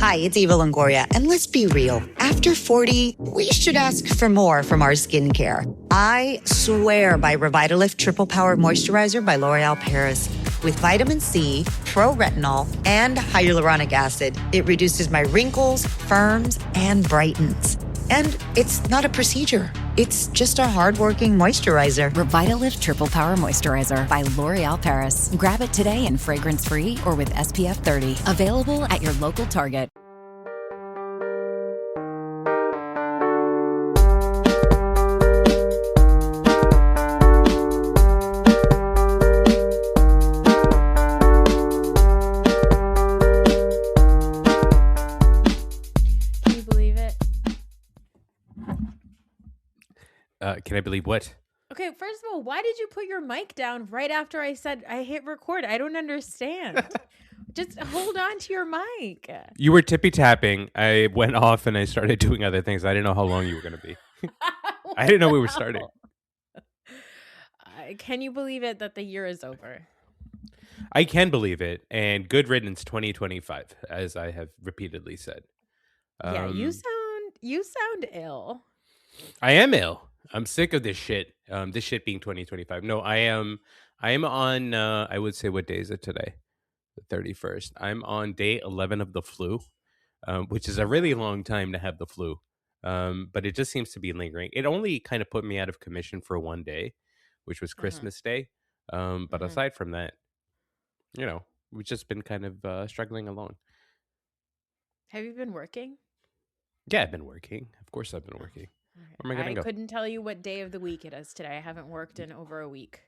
Hi, it's Eva Longoria, and let's be real. After 40, we should ask for more from our skincare. I swear by Revitalift Triple Power Moisturizer by L'Oreal Paris. With vitamin C, pro-retinol, and hyaluronic acid, it reduces my wrinkles, firms, and brightens. And it's not a procedure. It's just a hardworking moisturizer. Revitalift Triple Power Moisturizer by L'Oreal Paris. Grab it today in fragrance-free or with SPF 30. Available at your local Target. Can I believe what? Okay, first of all, why did you put your mic down right after I said I hit record? I don't understand. Just hold on to your mic. You were tippy tapping. I went off and I started doing other things. I didn't know how long you were going to be. I didn't know we were starting. Can you believe it that the year is over? I can believe it. And good riddance 2025, as I have repeatedly said. Yeah, you sound ill. I am ill. I'm sick of this shit. This shit being 2025. No, I am on, I would say, what day is it today? The 31st. I'm on day 11 of the flu, which is a really long time to have the flu. But it just seems to be lingering. It only kind of put me out of commission for one day, which was Christmas Day. But aside from that, we've just been kind of struggling along. Have you been working? Yeah, I've been working. Of course I've been working. Where am I going to go? Couldn't tell you what day of the week it is today. I haven't worked in over a week.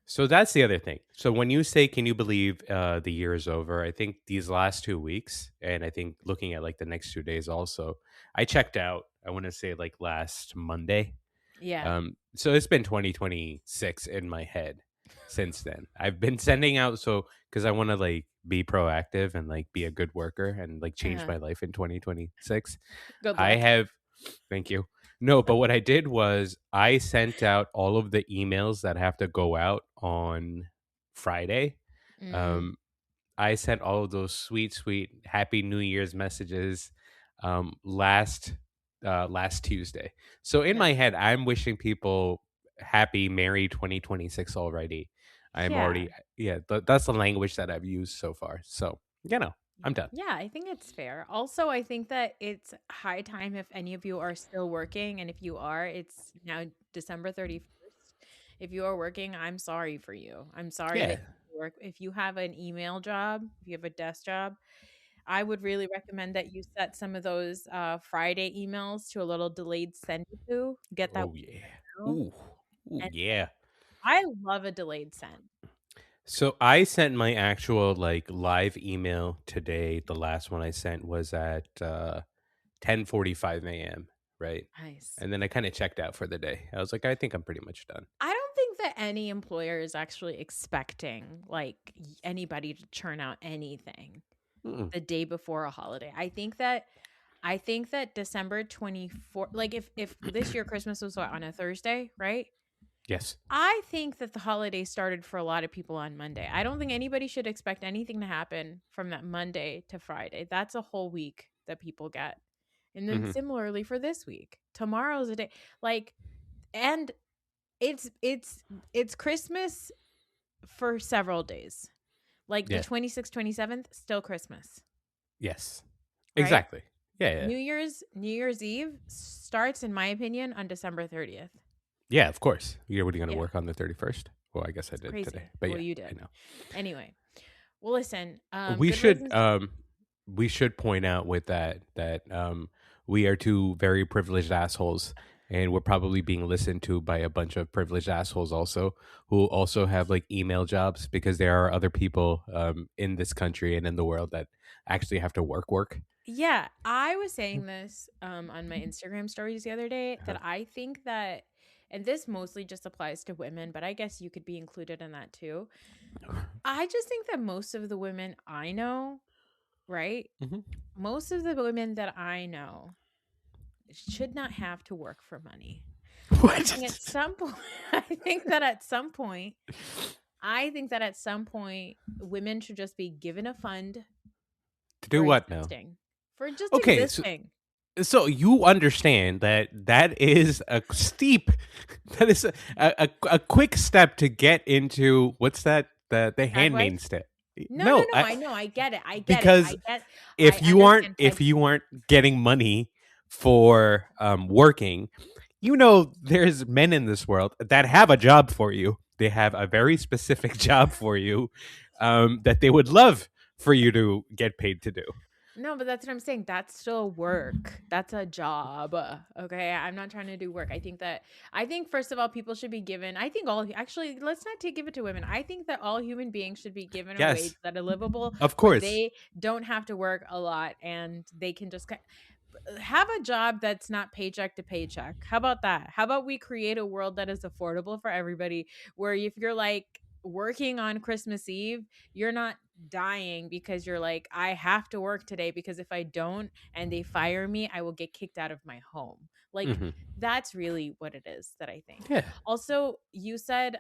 So that's the other thing. So when you say, can you believe the year is over? I think these last 2 weeks, and I think looking at like the next 2 days also, I checked out, I want to say like last Monday. Yeah. So it's been 2026 in my head since then. I've been sending out, because I want to like be proactive and like be a good worker and like change my life in 2026. Good luck. I have, thank you. No, but what I did was I sent out all of the emails that have to go out on Friday. I sent all of those sweet Happy New Year's messages last Tuesday. So in my head, I'm wishing people happy, merry 2026 already. I'm already, that's the language that I've used so far. So, I'm done. Yeah, I think it's fair. Also, I think that it's high time if any of you are still working. And if you are, it's now December 31st. If you are working, I'm sorry for you. I'm sorry that you work. If you have an email job, if you have a desk job, I would really recommend that you set some of those Friday emails to a little delayed send to get that. Oh, yeah. Ooh, yeah. I love a delayed send. So I sent my actual like live email today. The last one I sent was at 10:45 a.m. Right? Nice. And then I kind of checked out for the day. I was like, I think I'm pretty much done. I don't think that any employer is actually expecting like anybody to churn out anything the day before a holiday. I think that December 24th, like if this year Christmas was on a Thursday, right? Yes. I think that the holiday started for a lot of people on Monday. I don't think anybody should expect anything to happen from that Monday to Friday. That's a whole week that people get. And then similarly for this week, tomorrow's a day. Like, and it's Christmas for several days. Like the 26th, 27th, still Christmas. Yes. Right? Exactly. Yeah. New Year's Eve starts, in my opinion, on December 30th. Yeah, of course. What are you going to work on the 31st? Well, I guess I did crazy. today. But you did. I know. Anyway, well, listen. We should point out with that we are two very privileged assholes, and we're probably being listened to by a bunch of privileged assholes also, who also have like email jobs, because there are other people in this country and in the world that actually have to work. Yeah, I was saying this on my Instagram stories the other day that I think that, and this mostly just applies to women, but I guess you could be included in that too. I just think that most of the women I know, right? Most of the women that I know should not have to work for money. What? I think that at some point women should just be given a fund to do what now? for just Okay, existing. so you understand that that is a steep, that is a quick step to get into what's that, the Drag handmaiden wife? step. No, no, No, no. I know. I get it. I get it. because I understand if type. you aren't getting money for working, you know there's men in this world that have a job for you. They have a very specific job for you, that they would love for you to get paid to do. No, but that's what I'm saying. That's still work. That's a job. Okay. I'm not trying to do work. I think, first of all, people should be given, I think actually, let's not give it to women. I think that all human beings should be given a wage Yes, that are livable of where course. they don't have to work a lot and they can just have a job that's not paycheck to paycheck. How about that? How about we create a world that is affordable for everybody where if you're like working on Christmas Eve, you're not dying because you're like, I have to work today because if I don't and they fire me, I will get kicked out of my home. Like Hmm. that's really what it is that I think. Yeah. Also, you said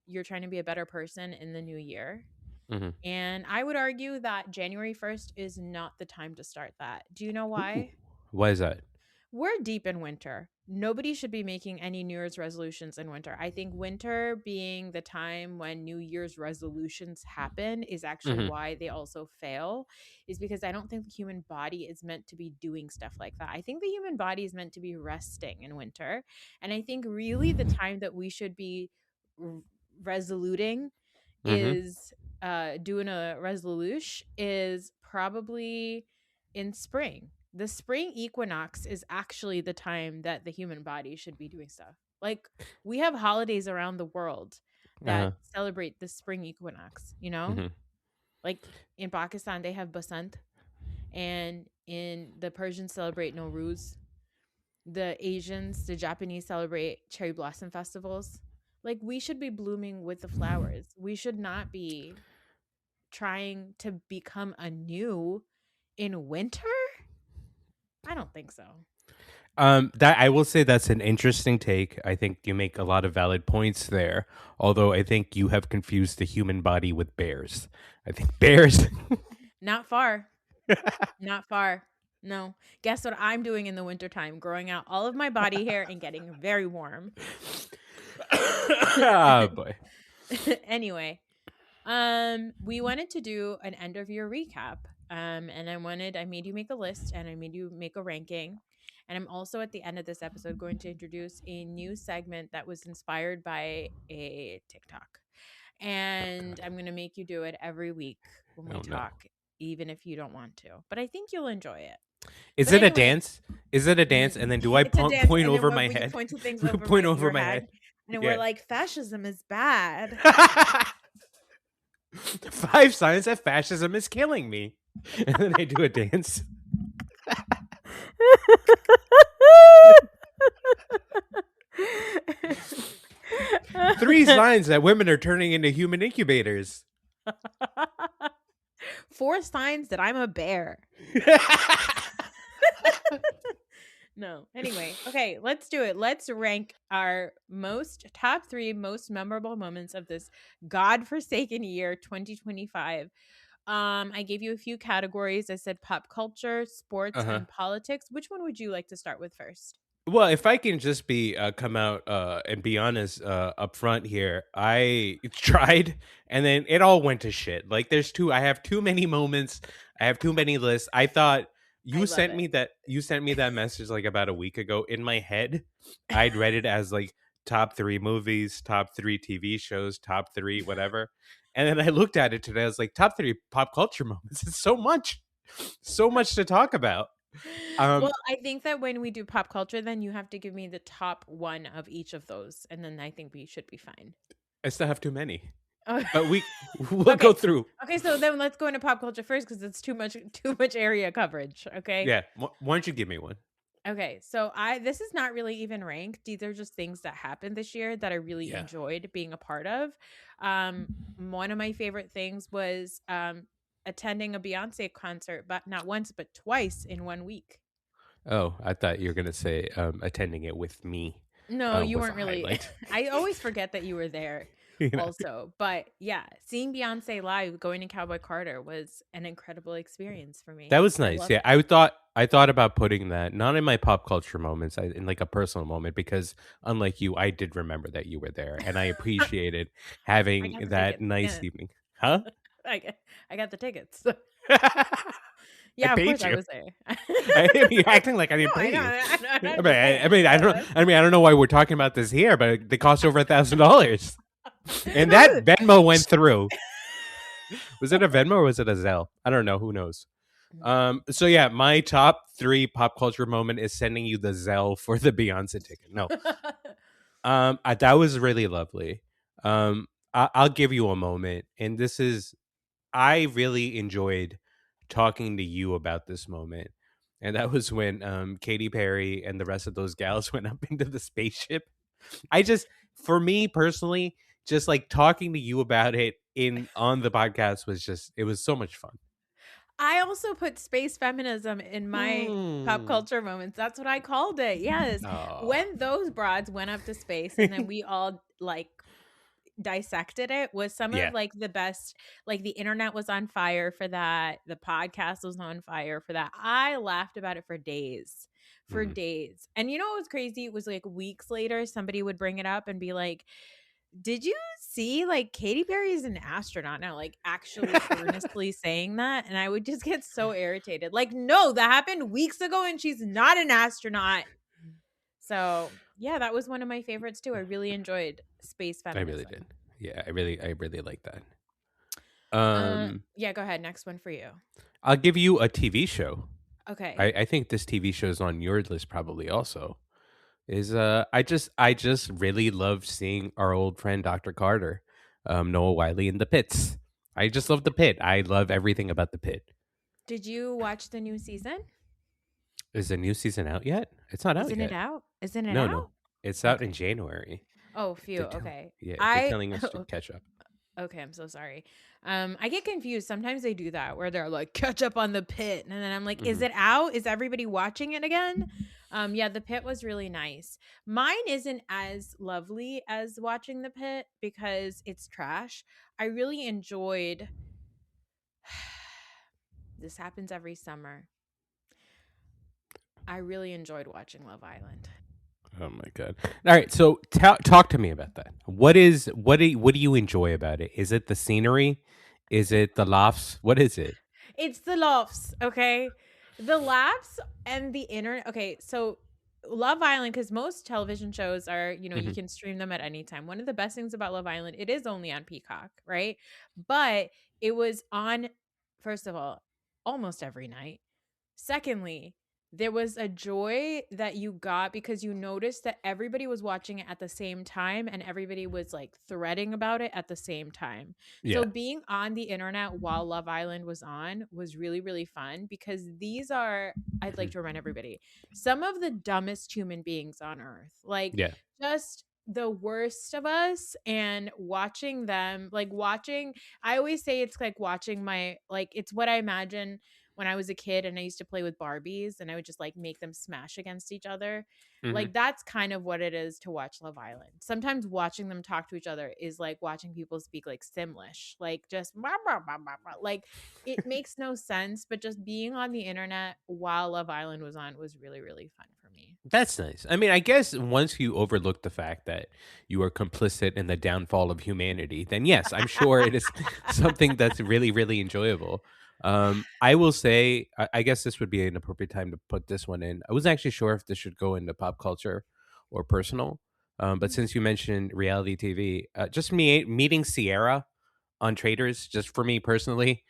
you're trying to be a better person in the new year. Hmm. And I would argue that January 1st is not the time to start that. Do you know Ooh. why? Why is that? We're deep in winter. Nobody should be making any New Year's resolutions in winter. I think winter being the time when New Year's resolutions happen is actually Hmm. why they also fail, is because I don't think the human body is meant to be doing stuff like that. I think the human body is meant to be resting in winter. And I think really the time that we should be r- resoluting Hmm. is doing a resolution is probably in spring. The spring equinox is actually the time that the human body should be doing stuff. Like we have holidays around the world that Uh-huh. celebrate the spring equinox, you know? Hmm. Like in Pakistan they have Basant, and in the Persians celebrate Nowruz. The Asians, the Japanese celebrate cherry blossom festivals. Like we should be blooming with the flowers. We should not be trying to become anew in winter? I don't think so. That I will say that's an interesting take. I think you make a lot of valid points there. Although I think you have confused the human body with bears. I think bears. Not far. Not far. No. Guess what I'm doing in the wintertime? Growing out all of my body hair and getting very warm. Oh boy. Anyway, we wanted to do an end of year recap. And I made you make a list and I made you make a ranking. And I'm also at the end of this episode going to introduce a new segment that was inspired by a TikTok. And I'm going to make you do it every week when we Oh no. talk, even if you don't want to. But I think you'll enjoy it. Is But it a anyway, dance? Is it a dance? And then do I it's a dance. point And then over when my we head? point to things over Point over your my head, head. and we're Yeah. like, fascism is bad. 5 signs that fascism is killing me. And then I do a dance. 3 signs that women are turning into human incubators. 4 signs that I'm a bear. No. Anyway, okay, let's do it. Let's rank our top 3 most memorable moments of this godforsaken year 2025. I gave you a few categories. I said pop culture, sports, Uh-huh. and politics. Which one would you like to start with first? Well, if I can just be come out and be honest up front here, I tried and then it all went to shit. Like I have too many moments. I have too many lists. I thought I love it. you sent me that message like about a week ago. In my head, I'd read it as like top 3 movies, top 3 TV shows, top 3 whatever. And then I looked at it today. I was like top 3 pop culture moments. It's so much to talk about. Well, Um, I think that when we do pop culture, then you have to give me the top one of each of those, and then I think we should be fine. I still have too many. Oh, But we'll go okay. through. Okay, so then let's go into pop culture first because it's too much area coverage. Okay. Yeah. Why don't you give me one? Okay, so this is not really even ranked. These are just things that happened this year that I really Yeah. enjoyed being a part of. One of my favorite things was attending a Beyonce concert, but not once but twice in 1 week. Oh, I thought you were gonna say attending it with me No, you was a weren't really. highlight. I always forget that you were there. You know, also. But yeah, seeing Beyonce live, going to Cowboy Carter was an incredible experience for me. that was I nice. loved Yeah, it. I thought about putting that not in my pop culture moments, in like a personal moment, because unlike you, I did remember that you were there, and I appreciated I having got the that tickets. nice Yeah, evening. Huh? I got the tickets. I Yeah, of paid course I you. was there. I mean, you're acting like I didn't No, I pay know. you. I'm just saying. I don't. I don't know why we're talking about this here, but they cost over $1,000, and that Venmo went through. Was it a Venmo or was it a Zelle? I don't know. Who knows? So yeah, my top 3 pop culture moment is sending you the Zelle for the Beyonce ticket. No, that was really lovely. I'll give you a moment, and this is I really enjoyed talking to you about this moment. And that was when Katy Perry and the rest of those gals went up into the spaceship. I just, for me personally, just like talking to you about it in on the podcast was just, it was so much fun. I also put space feminism in my pop Mm. culture moments. That's what I called it. Yes. Oh, When those broads went up to space and then we all like dissected it was some of yeah. like the best. Like the internet was on fire for that. The podcast was on fire for that. I laughed about it for days. For Mhm. days. And you know what was crazy? It was like weeks later somebody would bring it up and be like, did you see like Katy Perry is an astronaut now, like actually earnestly saying that? And I would just get so irritated. Like, no, that happened weeks ago and she's not an astronaut. So yeah, that was one of my favorites too. I really enjoyed space I really did. feminism. Yeah, I really like that. Yeah, go ahead. Next one for you. I'll give you a TV show. Okay. I think this TV show is on your list probably also. Is I just really love seeing our old friend Dr. Carter, Noah Wiley in the pits. I just love the pit. I love everything about the pit. Did you watch the new season? Is the new season out yet? It's not out Isn't it yet. out? Isn't it No, no. out? It's out in Okay. January. Oh, phew. They're telling Okay. Yeah, they're I telling us to catch up. Okay, I'm so sorry. I get confused. Sometimes they do that where they're like, catch up on the pit. And then I'm like, is Mhm. it out? Is everybody watching it again? Yeah, the pit was really nice. Mine isn't as lovely as watching the pit because it's trash. I really enjoyed this happens every summer. I really enjoyed watching Love Island. Oh my god! All right, so talk to me about that. What do you enjoy about it? Is it the scenery? Is it the laughs? What is it? It's the laughs, okay? The laughs and the internet. Okay, so Love Island, because most television shows are, you Hmm. can stream them at any time. One of the best things about Love Island, it is only on Peacock, right? But it was on, first of all, almost every night. Secondly, there was a joy that you got because you noticed that everybody was watching it at the same time and everybody was like threading about it at the same time. So Yeah. being on the internet while Love Island was on was really, really fun because these are, I'd like Mhm. to remind everybody, some of the dumbest human beings on earth. Like Yeah. just the worst of us, and watching them, like watching, I always say it's like watching my, like, it's what I imagine when I was a kid and I used to play with Barbies and I would just like make them smash against each other. Hmm. Like that's kind of what it is to watch Love Island. Sometimes watching them talk to each other is like watching people speak like Simlish, like just blah, blah, blah, blah, blah. Like it makes no sense, but just being on the internet while Love Island was on was really, really fun for me. That's nice. I mean, I guess once you overlook the fact that you are complicit in the downfall of humanity, then yes, I'm sure it is something that's really, really enjoyable. I will say, I guess this would be an appropriate time to put this one in. I wasn't actually sure if this should go into pop culture or personal, but Mm, since you mentioned reality TV, just meeting Sierra on Traders, just for me personally,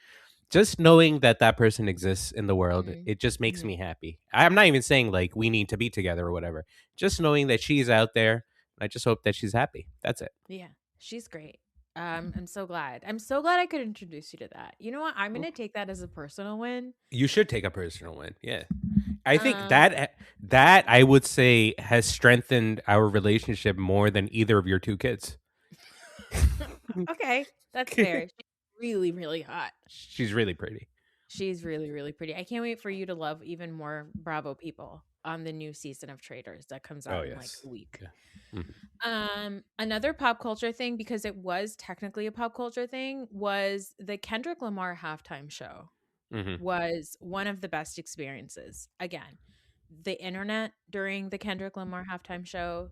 just knowing that that person exists in the world, mhm, it just makes mhm. me happy. I'm not even saying like we need to be together or whatever. Just knowing that she's out there, I just hope that she's happy. That's it. Yeah, she's great. I'm so glad. I'm so glad I could introduce you to that. You know what? I'm Well, gonna take that as a personal win. you should take a personal win. Yeah. I think Um, that I would say has strengthened our relationship more than either of your two kids. okay, that's fair. She's really, really hot. She's really pretty. She's really, really pretty. I can't wait for you to love even more Bravo people. on the new season of Traitors that comes Oh out in like yes. a week. Yeah. Mhm. Another pop culture thing, because it was technically a pop culture thing, was the Kendrick Lamar halftime show. Mhm. Was one of the best experiences. Again, the internet during the Kendrick Lamar halftime show,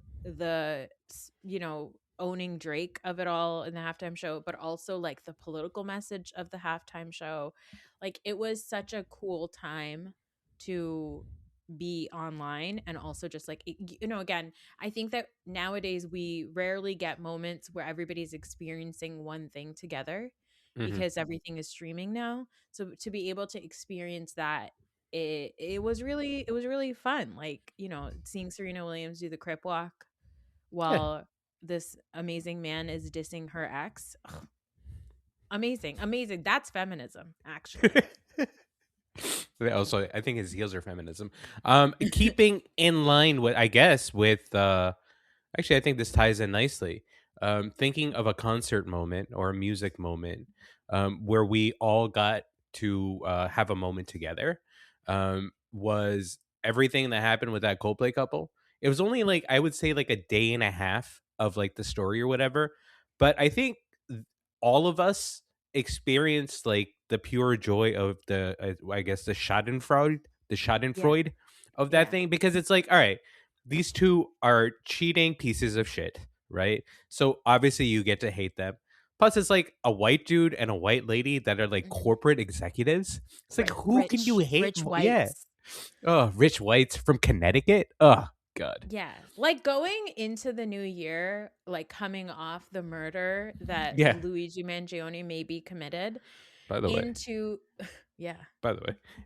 owning Drake of it all in the halftime show, but also like the political message of the halftime show. Like it was such a cool time to be online, and also just like again, I think that nowadays we rarely get moments where everybody's experiencing one thing together Mhm. because everything is streaming now. So to be able to experience that, it was really fun. Like, seeing Serena Williams do the crip walk Yeah. while this amazing man is dissing her ex. Ugh, amazing. Amazing. That's feminism, actually. Also, I think his heels are feminism. Keeping in line with, I guess, with actually, I think this ties in nicely. Thinking of a concert moment or a music moment where we all got to have a moment together was everything that happened with that Coldplay couple. It was only like, I would say, like a day and a half of like the story or whatever, but I think all of us experienced like the pure joy of the I guess the Yeah. Schadenfreude of that Yeah. thing, because it's like, all right, these two are cheating pieces of shit, right? So obviously you get to hate them. Plus, it's like a white dude and a white lady that are like Mhm. corporate executives. It's like, Right. who can you Rich, hate rich Yeah. whites. Oh, rich whites from Connecticut. Oh, God. Yeah. Like going into the new year, like coming off the murder that Yeah. Luigi Mangione maybe committed By the way, into, yeah.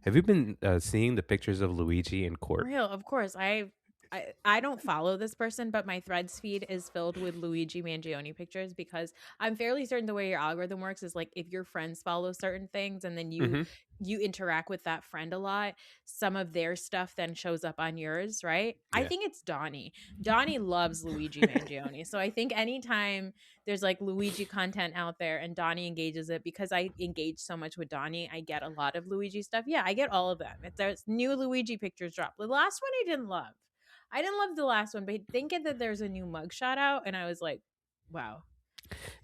have you been seeing the pictures of Luigi in court? Real, of course. I don't follow this person, but my threads feed is filled with Luigi Mangione pictures, because I'm fairly certain the way your algorithm works is like if your friends follow certain things and then you Hmm. you interact with that friend a lot, some of their stuff then shows up on yours, right? I Yeah. think it's Donnie. Donnie loves Luigi Mangione. So I think anytime there's like Luigi content out there and Donnie engages it, because I engage so much with Donnie, I get a lot of Luigi stuff. Yeah, I get all of them. If there's new Luigi pictures drop. The last one I didn't love. I didn't love the last one, but thinking that there's a new mugshot out, and I was like, wow.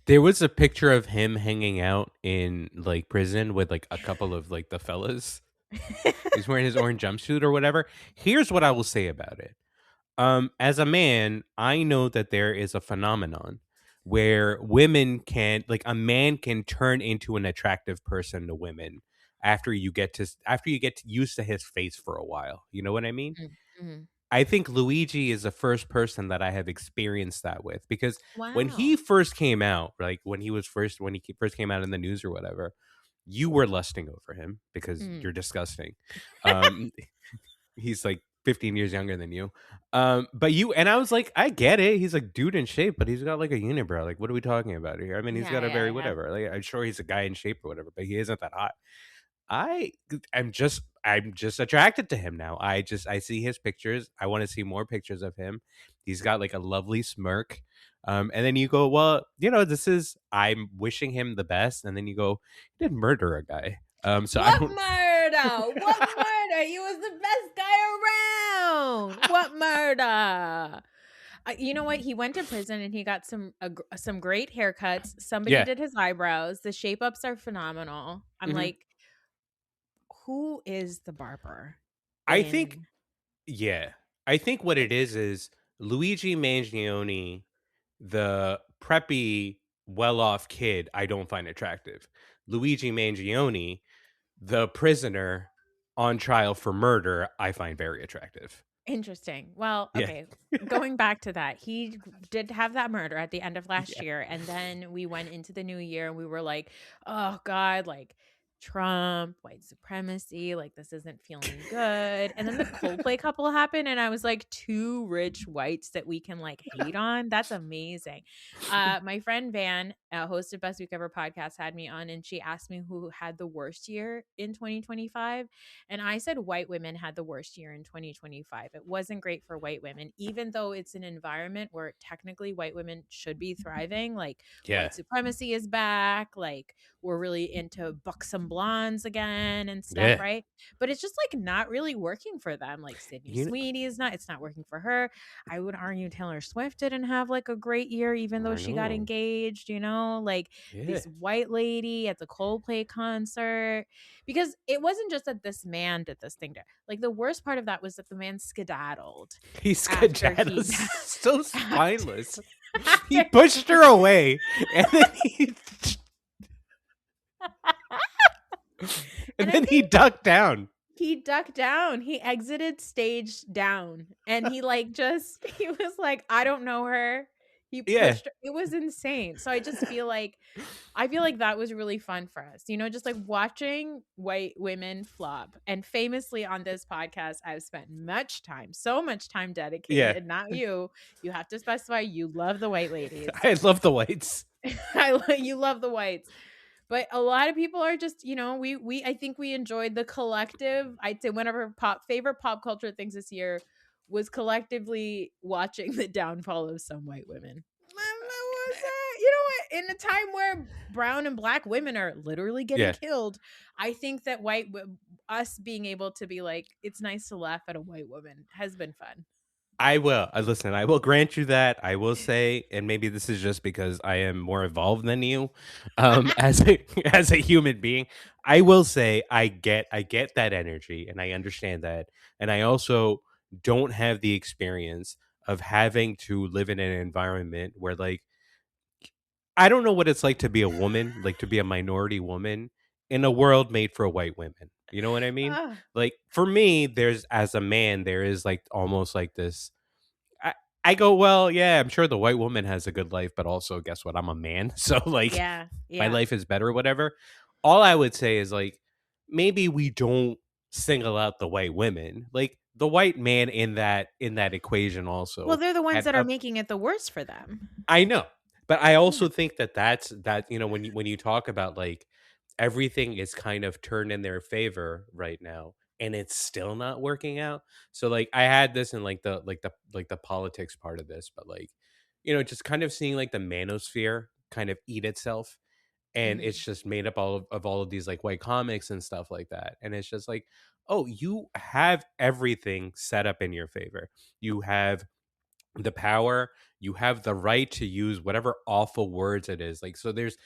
There was a picture of him hanging out in like prison with like a couple of like the fellas. He's wearing his orange jumpsuit or whatever. Here's what I will say about it. As a man, I know that there is a phenomenon where women can, like, a man can turn into an attractive person to women after you get used to his face for a while. You know what I mean? Mhm. I think Luigi is the first person that I have experienced that with, because when he Wow. first came out, like when he first came out in the news or whatever, you were lusting over him because Mm. you're disgusting. Um, he's like 15 years younger than you. But you and I was like, I get it. He's like dude in shape, but he's got like a unibrow. Like, what are we talking about here? I mean, he's Yeah, got a yeah, very yeah. whatever. Like, I'm sure he's a guy in shape or whatever, but he isn't that hot. I'm just attracted to him now. I see his pictures. I want to see more pictures of him. He's got like a lovely smirk. And then you go, well, I'm wishing him the best. And then you go, he did murder a guy. So I What don't. murder? What murder? He was the best guy around. What murder? You know what? He went to prison and he got some great haircuts. Somebody Yeah, did his eyebrows. The shape ups are phenomenal. I'm hmm. like, who is the barber I think, in? yeah, I think what it is Luigi Mangione, the preppy, well-off kid. I don't find attractive. Luigi Mangione, the prisoner on trial for murder, I find very attractive. Interesting. Well, Yeah. okay. Going back to that, he did have that murder at the end of last Yeah. year. And then we went into the new year and we were like, oh God, like Trump, white supremacy, like this isn't feeling good. And then the Coldplay couple happened. And I was like, two rich whites that we can like hate on. That's amazing. My friend Van host of Best Week Ever podcast, had me on, and she asked me who had the worst year in 2025. And I said white women had the worst year in 2025. It wasn't great for white women, even though it's an environment where technically white women should be thriving. Like Yeah. white supremacy is back. Like we're really into buxom blondes again and stuff, Yeah. right? But it's just like not really working for them. Like Sydney Sweeney it's not working for her. I would argue Taylor Swift didn't have like a great year, even though I she got know. engaged, like Yeah. this white lady at the Coldplay concert. Because it wasn't just that this man did this thing. Like the worst part of that was that the man skedaddled. He skedaddled. He- So spineless. He after- pushed her away, and then he ducked down. He ducked down. He exited stage down. And he he was like, I don't know her. He pushed her. It was insane. So I feel like that was really fun for us. Just like watching white women flop. And famously on this podcast, I've spent so much time dedicated. Not you. You have to specify you love the white ladies. I love the whites. You love the whites. But a lot of people are just, I think we enjoyed the collective. I'd say one of our favorite pop culture things this year was collectively watching the downfall of some white women. In a time where brown and black women are literally getting killed, I think that us being able to be like, it's nice to laugh at a white woman has been fun. I will. Listen, I will grant you that. I will say, and maybe this is just because I am more evolved than you, as a human being. I will say I get that energy, and I understand that, and I also don't have the experience of having to live in an environment where, like, I don't know what it's like to be a woman, like to be a minority woman in a world made for white women. You know what I mean? Like for me, as a man, there is like almost like this. I go, well, yeah, I'm sure the white woman has a good life, but also guess what? I'm a man. So like my life is better or whatever. All I would say is like, maybe we don't single out the white women. Like the white man in that equation also. Well, they're the ones that are making it the worst for them. I know. But I also think that's when you talk about like everything is kind of turned in their favor right now and it's still not working out. So like I had this in like the politics part of this, but like just kind of seeing like the manosphere kind of eat itself, and it's just made up of all of these like white comics and stuff like that, and it's just like, oh, you have everything set up in your favor. You have the power, you have the right to use whatever awful words it is, like, so there's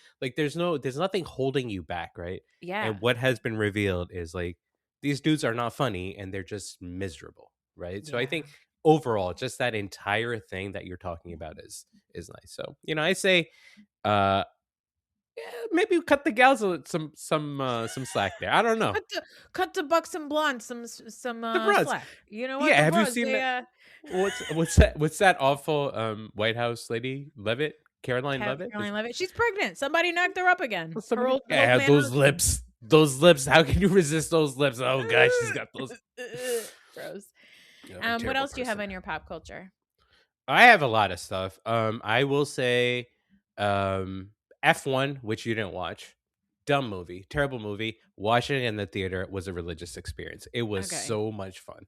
nothing holding you back, right? And what has been revealed is like these dudes are not funny and they're just miserable, right? So I think overall just that entire thing that you're talking about is nice. So I say maybe cut the gals some slack there. I don't know. Cut the bucks and blondes some slack. You know what? Yeah, have you seen that? What's that awful White House lady, Levitt? Caroline Levitt? She's pregnant. Somebody knocked her up again. Those lips. Those lips. How can you resist those lips? Oh gosh, she's got those. Gross. What else do you have on your pop culture? I have a lot of stuff. I will say F1, which you didn't watch. Dumb movie, terrible movie. Watching it in the theater was a religious experience. It was so much fun.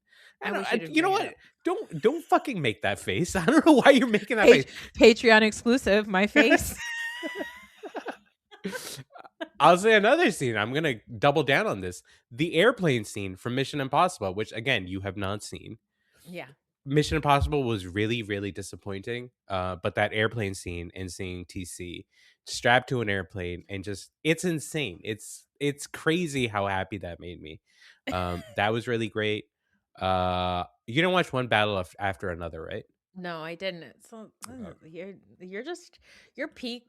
You know what? Don't fucking make that face. I don't know why you're making that face. Patreon exclusive, my face. I'll say another scene. I'm gonna double down on this. The airplane scene from Mission Impossible, which again you have not seen. Yeah. Mission Impossible was really, really disappointing. But that airplane scene and seeing TC strapped to an airplane and just, it's insane. It's crazy how happy that made me. That was really great. You didn't watch One Battle After Another, right? No, I didn't. So you're peak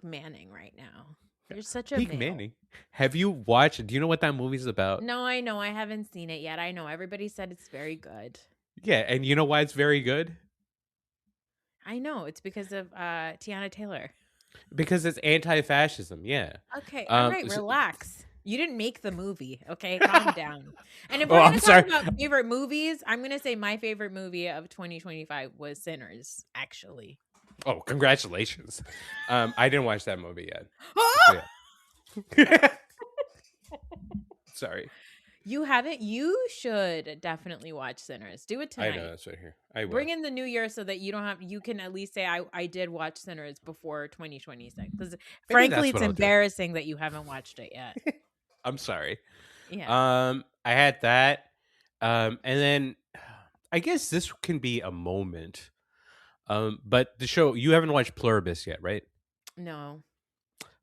Manning right now. You're such a peak male. Manning. Have you watched? Do you know what that movie's about? No, I know. I haven't seen it yet. I know everybody said it's very good. Yeah, and you know why it's very good? I know. It's because of Tiana Taylor. Because it's anti-fascism. Yeah. Okay. All right. Relax. You didn't make the movie. Okay. Calm down. And if we're going to talk about favorite movies, I'm going to say my favorite movie of 2025 was Sinners, actually. Oh, congratulations. I didn't watch that movie yet. So yeah. Sorry. You haven't? You should definitely watch Sinners. Do it I know tonight. that's right here. I will. Bring in the new year so that you can at least say I did watch Sinners before 2026. Because Maybe frankly, that's it's what I'll do. embarrassing that you haven't watched it yet. I'm sorry. Yeah. I had that. And then I guess this can be a moment. But the show you haven't watched Pluribus yet, right? No.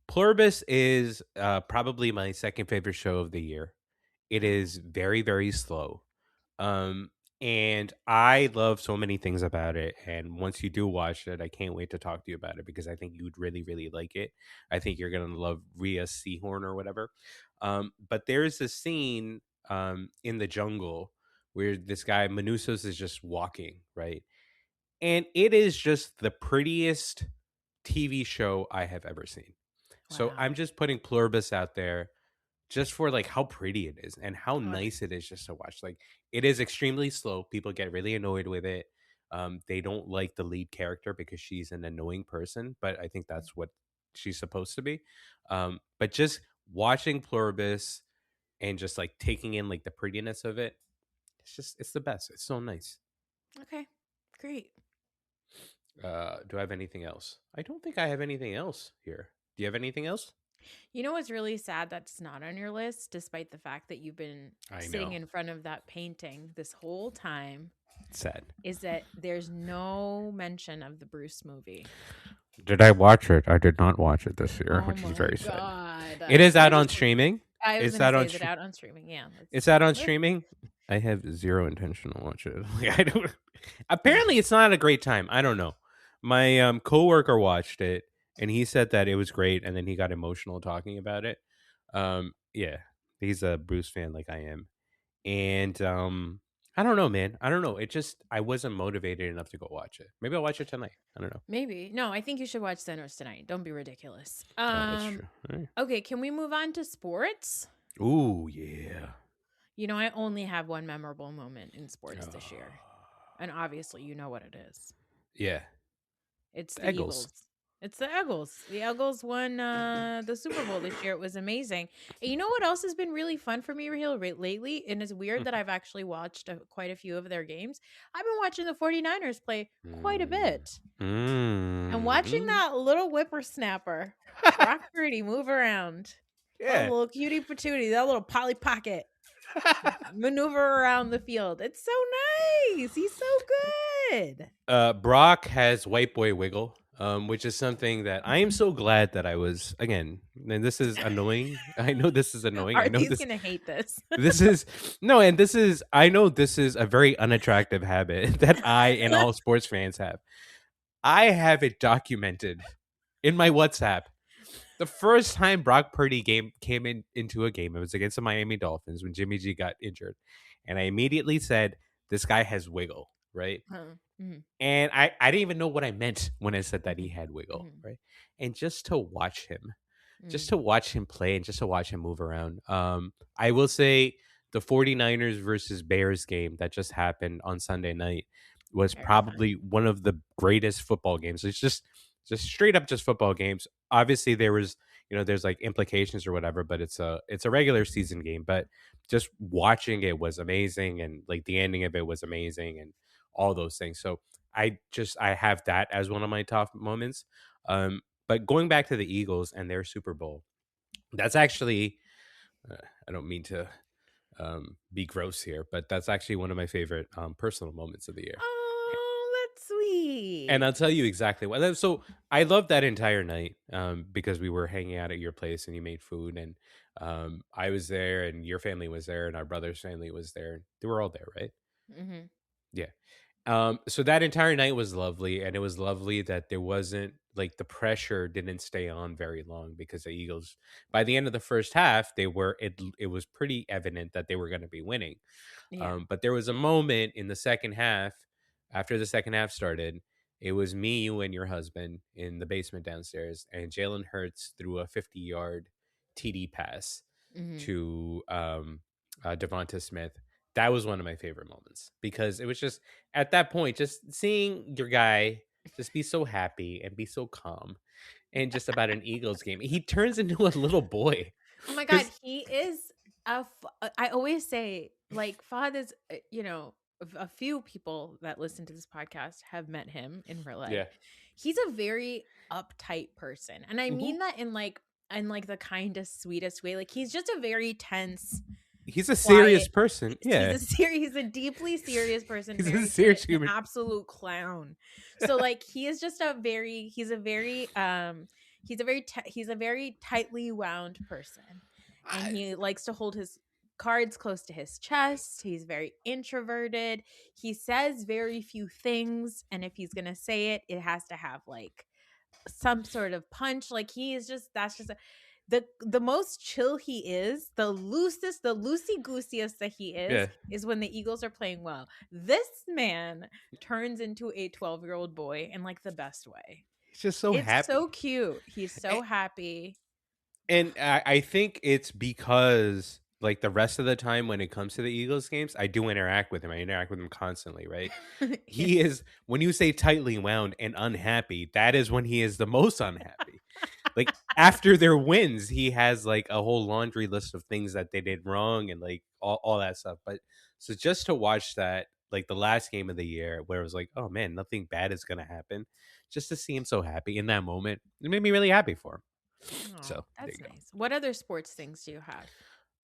Pluribus is probably my second favorite show of the year. It Oh. is very, very slow. Um, and I love so many things about it. And once you do watch it, I can't wait to talk to you about it because I think you'd really, really like it. I think you're gonna love Rhea Seahorn or whatever. But there's a scene in the jungle where this guy Manusos is just walking, right? And it is just the prettiest TV show I have ever seen. So Wow. I'm just putting Pluribus out there just for like how pretty it is and how Oh, nice it is just to watch. Like it is extremely slow. People get really annoyed with it. They don't like the lead character because she's an annoying person, but I think that's what she's supposed to be. But just watching Pluribus and just like taking in like the prettiness of it, it's the best. It's so nice. okay. Great. Do I have anything else? I don't think I have anything else here. Do you have anything else? You know what's really sad that's not on your list, despite the fact that you've been I sitting know. in front of that painting this whole time, It's sad. is that there's no mention of the Bruce movie. Did I watch it? I did not watch it this year, Oh which is my very sad. god. It is out Which on is streaming. I was It's gonna out say, on. is it out on streaming? Yeah. It's out on Let's streaming. I have zero intention to watch it. Like, I don't. Apparently, it's not a great time. I don't know. My coworker watched it and he said that it was great, and then he got emotional talking about it. Yeah, he's a Bruce fan like I am, and I don't know, man. I don't know. It just I wasn't motivated enough to go watch it. Maybe I'll watch it tonight. I don't know. Maybe. No, I think you should watch Sinners tonight. Don't be ridiculous. That's true. All right. Okay, can we move on to sports? Ooh, yeah. You know, I only have one memorable moment in sports Oh, this year. And obviously, you know what it is. yeah. It's The the Eagles. Eagles. It's the Eagles. The Eagles won the Super Bowl this year. It was amazing. And you know what else has been really fun for me, Raheel, lately? And it's weird that I've actually watched quite a few of their games. I've been watching the 49ers play quite a bit. And watching Mm. that little whippersnapper, Brock Purdy, move around. That Yeah. little cutie patootie, that little Polly Pocket maneuver around the field. It's so nice. He's so good. Brock has white boy wiggle, which is something that I am so glad that I was again. And this is annoying. I know this is annoying. I know Artie's this. gonna hate this. This is no, and this is. I know this is a very unattractive habit that I and all sports fans have. I have it documented in my WhatsApp. The first time Brock Purdy came into a game, it was against the Miami Dolphins when Jimmy G got injured, and I immediately said, "This guy has wiggle," right? Mhm, And I didn't even know what I meant when I said that he mhm, had wiggle, mhm, right? And just mm. to watch him play and just to watch him move around. I will say the 49ers versus Bears game that just happened on Sunday night was Very fun. probably one of the greatest football games. It's just straight up just football games. Obviously there was, there's like implications or whatever, but it's a regular season game, but just watching it was amazing, and like the ending of it was amazing, and all those things. So I have that as one of my top moments. But going back to the Eagles and their Super Bowl, that's actually uh, I don't mean to be gross here, but that's actually one of my favorite personal moments of the year. Oh, that's And sweet. I'll tell you exactly why. So I loved that entire night because we were hanging out at your place and you made food, and I was there, and your family was there, and our brother's family was there. They were all there, right? Hmm. Yeah. So that entire night was lovely, and it was lovely that there wasn't like the pressure didn't stay on very long because the Eagles, by the end of the first half, it was pretty evident that they were going to be winning. Yeah. But there was a moment in the second half, after the second half started, it was me, you, and your husband in the basement downstairs, and Jalen Hurts threw a 50-yard TD pass Hmm. to Devonta Smith. That was one of my favorite moments because it was just at that point, just seeing your guy. just be so happy and be so calm. And just about an Eagles game, he turns into a little boy. Oh my God, Because he is I always say, like, fathers, a few people that listen to this podcast have met him in real life. yeah, He's a very uptight person. And I hmm mean that in like the kindest, sweetest way. Like, he's just a very tense, he's a serious quiet. person. He's Yeah, a he's a deeply serious person, he's a very serious an human. absolute clown. So like he is just he's a very tightly wound person, and I, he likes to hold his cards close to his chest. He's very introverted. He says very few things, and if he's going to say it, it has to have like some sort of punch. Like he is just that's just the most chill he is, the loosest, the loosey goosiest that he yeah, is when the Eagles are playing well. This man turns into a 12-year-old boy in like the best way. he's just so It's so happy. cute. He's so happy. And I think it's because like the rest of the time when it comes to the Eagles games, I do interact with him. I interact with him constantly, right? Yeah. He is when you say tightly wound and unhappy, that is when he is the most unhappy. Like after their wins, he has like a whole laundry list of things that they did wrong and like all that stuff. But so just to watch that, like the last game of the year where it was like, oh man, nothing bad is gonna happen. Just to see him so happy in that moment, it made me really happy for him. Oh, So there that's you go. nice. What other sports things do you have?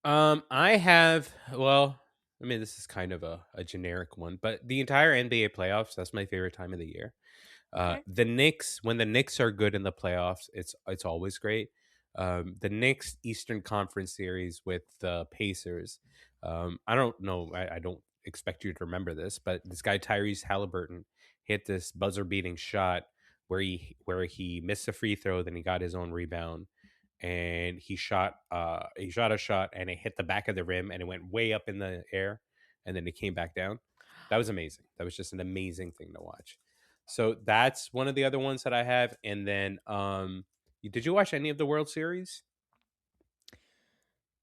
I have, well, I mean, this is kind of a generic one, but the entire NBA playoffs, that's my favorite time of the year. Okay. The Knicks, when the Knicks are good in the playoffs, it's always great. The Knicks Eastern Conference series with the Pacers. I don't know, I don't expect you to remember this, but this guy Tyrese Halliburton hit this buzzer beating shot where he missed a free throw, then he got his own rebound, and he shot a shot and it hit the back of the rim and it went way up in the air and then it came back down. That was amazing. That was just an amazing thing to watch. So that's one of the other ones that I have. And then did you watch any of the World Series?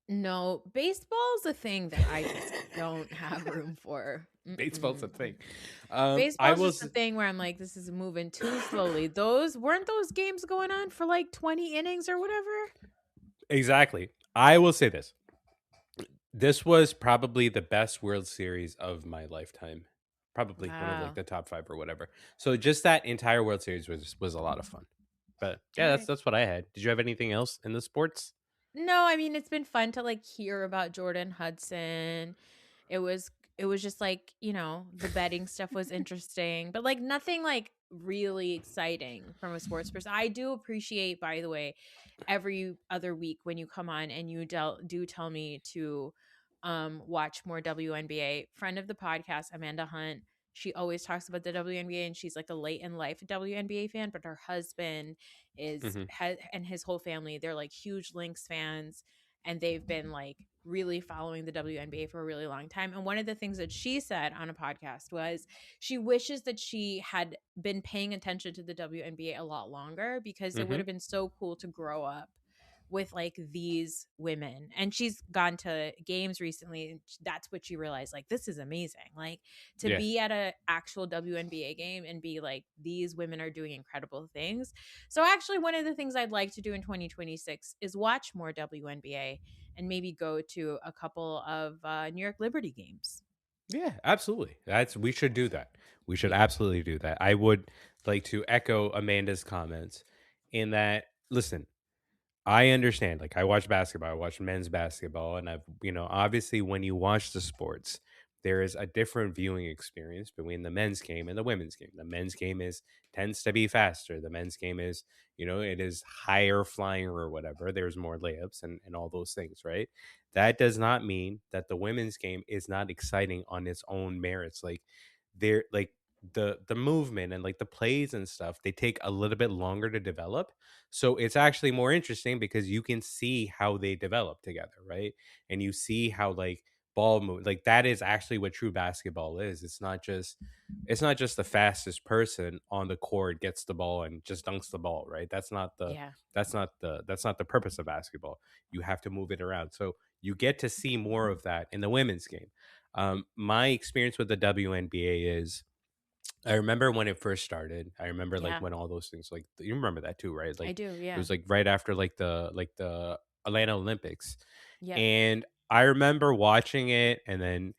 No, baseball's a thing that I just don't have room for. Baseball's a Mm-mm. thing. I Baseball's just a was thing where I'm like, this is moving too slowly. Those weren't those games going on for like 20 innings or whatever? exactly. I will say this. This was probably the best World Series of my lifetime. Probably one of like Wow. the top 5 or whatever. So just that entire World Series was a lot of fun. But All yeah, right. that's what I had. Did you have anything else in the sports? No, I mean it's been fun to like hear about Jordan Hudson. It was it was just like, the betting stuff was interesting, but like nothing like really exciting from a sports person. I do appreciate, by the way, every other week when you come on and you do tell me to watch more WNBA. Friend of the podcast, Amanda Hunt, she always talks about the WNBA, and she's like a late in life WNBA fan, but her husband Hmm. and his whole family, they're like huge Lynx fans, and they've been like really following the WNBA for a really long time. And one of the things that she said on a podcast was she wishes that she had been paying attention to the WNBA a lot longer, because it would Hmm. have been so cool to grow up with like these women. And she's gone to games recently, and that's what she realized, like, this is amazing, like to Yeah. be at a actual WNBA game and be like, these women are doing incredible things. So actually one of the things I'd like to do in 2026 is watch more WNBA and maybe go to a couple of New York Liberty games. Yeah, absolutely. We should do that. We should Yeah. absolutely do that. I would like to echo Amanda's comments in that listen, I understand. Like I watch basketball, I watch men's basketball, and obviously when you watch the sports, there is a different viewing experience between the men's game and the women's game. The men's game is tends to be faster. The men's game is, it is higher flying or whatever. There's more layups and all those things, right? That does not mean that the women's game is not exciting on its own merits. Like they're like the movement and like the plays and stuff, they take a little bit longer to develop, so it's actually more interesting because you can see how they develop together, right? And you see how like ball move, like that is actually what true basketball is. It's not just the fastest person on the court gets the ball and just dunks the ball, right? Yeah. That's not the purpose of basketball. You have to move it around. So you get to see more of that in the women's game. My experience with the WNBA is I remember when it first started. I remember like Yeah, when all those things like you remember that too, right? I Like do. it Yeah. was like right after like the Atlanta Olympics. Yep. And I remember watching it, and then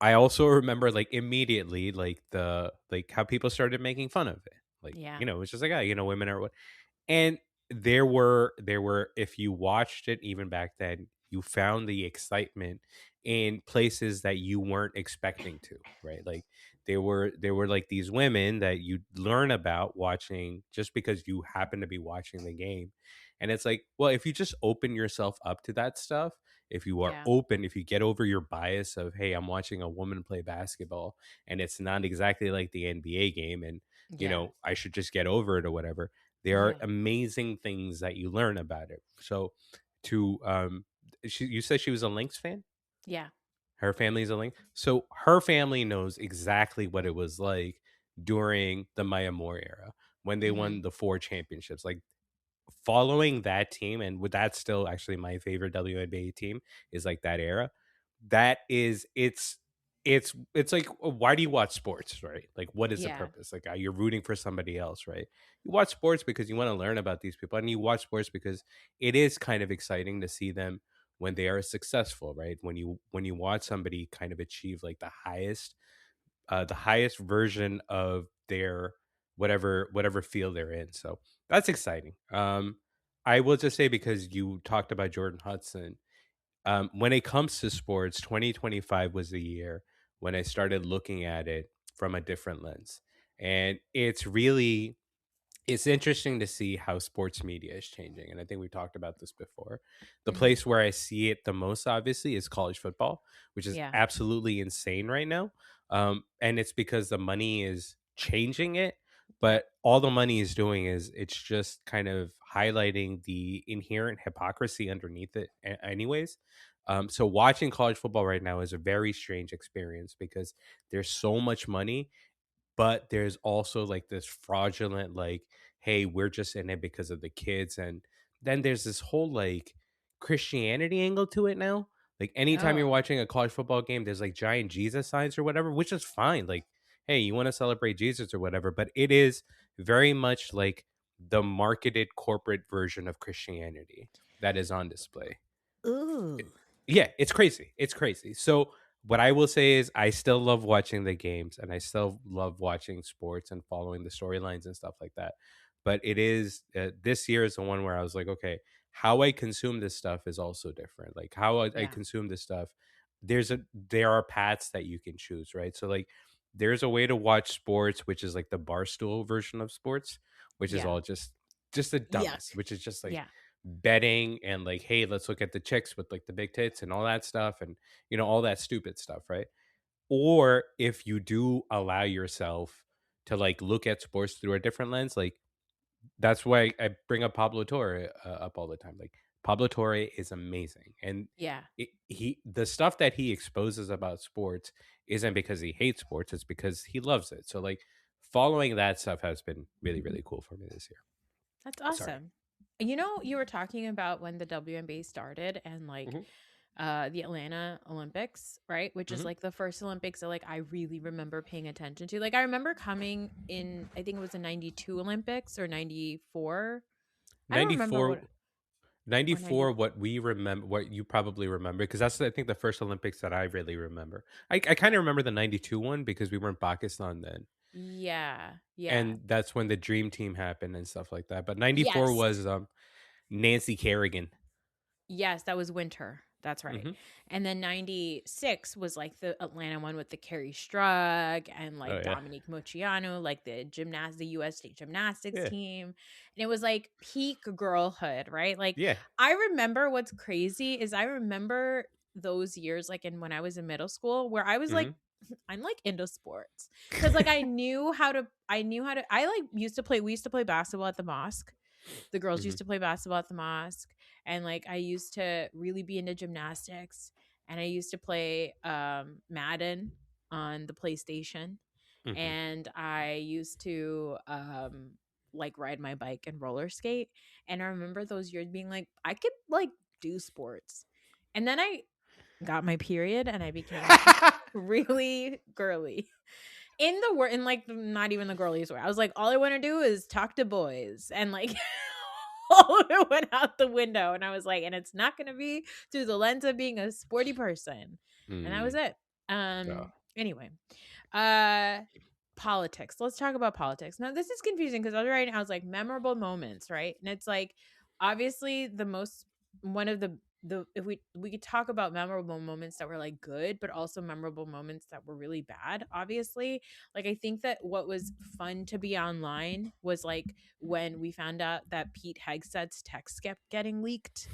I also remember like immediately like the like how people started making fun of it. Like, Yeah. it was just like, women are, and there were if you watched it even back then, you found the excitement in places that you weren't expecting to, right? Like there were like these women that you learn about watching just because you happen to be watching the game. And it's like, well, if you just open yourself up to that stuff, if you are Yeah. open, if you get over your bias of, hey, I'm watching a woman play basketball and it's not exactly like the NBA game, and Yeah. I should just get over it or whatever, there are Yeah. amazing things that you learn about it. So, to you said she was a Lynx fan. Yeah. Her family's a Lynx, so her family knows exactly what it was like during the Maya Moore era when they Hmm. won the 4 championships. Like, following that team, and with that still actually my favorite WNBA team is like that era. That is it's like, why do you watch sports, right? Like, what is the Yeah. purpose? Like, you're rooting for somebody else, right? You watch sports because you want to learn about these people, and you watch sports because it is kind of exciting to see them when they are successful, right? When you watch somebody kind of achieve like the highest version of their whatever field they're in. So that's exciting. I will just say, because you talked about Jordan Hudson, when it comes to sports, 2025 was the year when I started looking at it from a different lens. And it's interesting to see how sports media is changing. And I think we talked about this before. The Hmm. place where I see it the most, obviously, is college football, which is Yeah. absolutely insane right now. And it's because the money is changing it, Yep. but all the money is doing is it's just kind of highlighting the inherent hypocrisy underneath it, anyways. So watching college football right now is a very strange experience because there's so much money, but there's also like this fraudulent, like, hey, we're just in it because of the kids. And then there's this whole like Christianity angle to it now. Like, anytime you're Oh. watching a college football game, there's like giant Jesus signs or whatever, which is fine. Like, hey, you want to celebrate Jesus or whatever, but it is very much like the marketed corporate version of Christianity that is on display. Ooh. Yeah, it's crazy. It's crazy. So what I will say is I still love watching the games, and I still love watching sports and following the storylines and stuff like that. But it is this year is the one where I was like, okay, how I consume this stuff is also different. Like, how I Yeah. consume this stuff, there are paths that you can choose, right? So like there's a way to watch sports, which is like the barstool version of sports, which is Yeah. all just the dumbest, Yuck. which is just like Yeah. betting and like, hey, let's look at the chicks with like the big tits and all that stuff, and all that stupid stuff, right? Or if you do allow yourself to like look at sports through a different lens, like that's why I bring up Pablo Torre up all the time. Like, Pablo Torre is amazing, and Yeah. the stuff that he exposes about sports isn't because he hates sports; it's because he loves it. So like following that stuff has been really really cool for me this year. That's Sorry. awesome. You were talking about when the WNBA started and like Hmm. the Atlanta Olympics, right? Which is Hmm. like the first Olympics that like I really remember paying attention to. Like I remember coming in, I think it was the 92 Olympics or 94. I don't remember 94 what, or 94, 90. what we remember, what you probably remember, because that's, I think, the first Olympics that I really remember. I kind of remember the 92 one because we were in Pakistan then. Yeah. Yeah. And that's when the dream team happened and stuff like that. But 94 Yes. was Nancy Kerrigan. Yes, that was winter. That's right. Hmm. And then 96 was like the Atlanta one with the Carrie Strug and Oh like yeah. Dominique Moceanu, like the US state gymnastics Yeah. team. And it was like peak girlhood, right? Like Yeah. I remember what's crazy is I remember those years like in when I was in middle school where I was like Hmm. I'm like into sports cuz like I like we used to play basketball at the mosque. The girls Hmm. used to play basketball at the mosque, and like I used to really be into gymnastics, and I used to play Madden on the PlayStation, Hmm. and I used to like ride my bike and roller skate. And I remember those years being like I could like do sports. And then I got my period and I became really girly. in the word, in like not even the girliest way. I was like, all I want to do is talk to boys, and like all of it went out the window. And I was like, and it's not going to be through the lens of being a sporty person, and that was Mm, it. oh. Anyway, uh, politics. Let's talk about politics. Now, this is confusing because I was writing, I was like, memorable moments, right? And it's like, obviously, the most one of the if we could talk about memorable moments that were like good, but also memorable moments that were really bad. Obviously, like I think that what was fun to be online was like when we found out that Pete Hegseth's text kept getting leaked.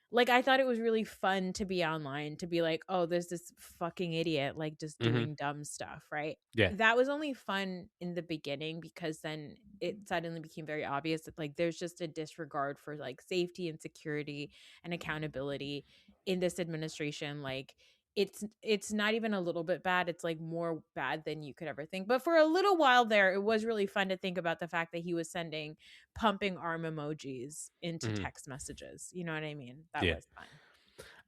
Like I thought it was really fun to be online, to be like, oh, there's this fucking idiot like just Hmm. doing dumb stuff, right? Yeah. That was only fun in the beginning because then it suddenly became very obvious that like there's just a disregard for like safety and security and accountability in this administration. Like it's not even a little bit bad, it's like more bad than you could ever think. But for a little while there, it was really fun to think about the fact that he was sending pumping arm emojis into Hmm. text messages. You know what I mean? That Yeah. was fun.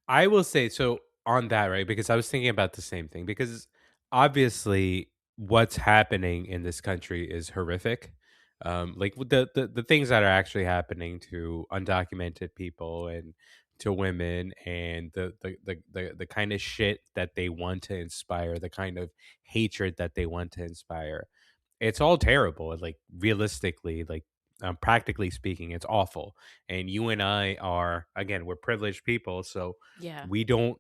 I will say so on that, right? Because I was thinking about the same thing. Because obviously, what's happening in this country is horrific. Like with the things that are actually happening to undocumented people and to women, and the kind of shit that they want to inspire, the kind of hatred that they want to inspire. It's all terrible. And like realistically, like practically speaking, it's awful. And you and I are, again, we're privileged people, so Yeah. we don't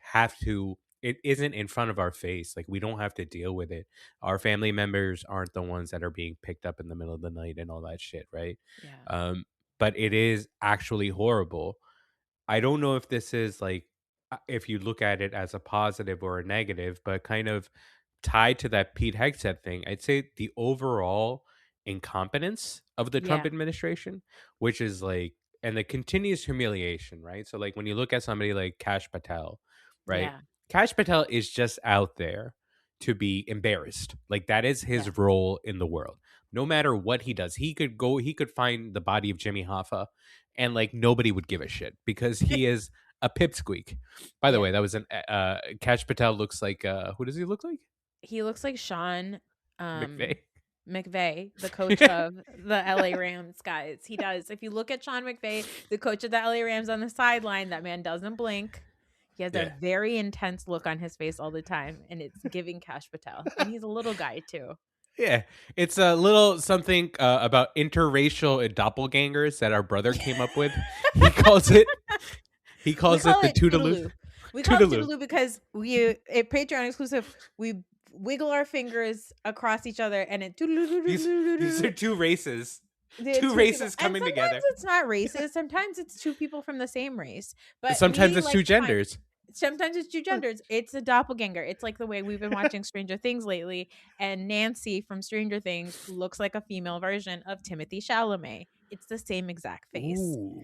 have to. It isn't in front of our face. Like we don't have to deal with it. Our family members aren't the ones that are being picked up in the middle of the night and all that shit, right? Yeah. Um, but it is actually horrible. I don't know if this is like if you look at it as a positive or a negative, but kind of tied to that Pete Hegseth thing, I'd say the overall incompetence of the Trump Yeah. administration, which is like, and the continuous humiliation, right? So, like, when you look at somebody like Kash Patel, right? Yeah. Kash Patel is just out there to be embarrassed. Like, that is Yeah. his role in the world. No matter what he does, he could find the body of Jimmy Hoffa and like nobody would give a shit because he is a pipsqueak. By the Yeah. way, that was an Kash Patel looks like who does he look like? He looks like Sean um McVay. McVay, the coach of the LA Rams, guys. He does. If you look at Sean McVay, the coach of the LA Rams on the sideline, that man doesn't blink. He has a Yeah. very intense look on his face all the time, and it's giving Cash Patel. And he's a little guy too. Yeah, it's a little something about interracial doppelgangers that our brother came up with. He calls it he We calls it call the it Toodaloo. Toodaloo. We call it Toodaloo. Toodaloo because we a Patreon exclusive. We wiggle our fingers across each other, and it These are two races, the two two people. races And coming sometimes together. it's not racist. Sometimes it's two people from the same race. But Sometimes we it's two like to find. genders. Sometimes it's two genders. It's a doppelganger. It's like the way we've been watching Stranger Things lately, and Nancy from Stranger Things looks like a female version of Timothy Chalamet. It's the same exact face. Ooh.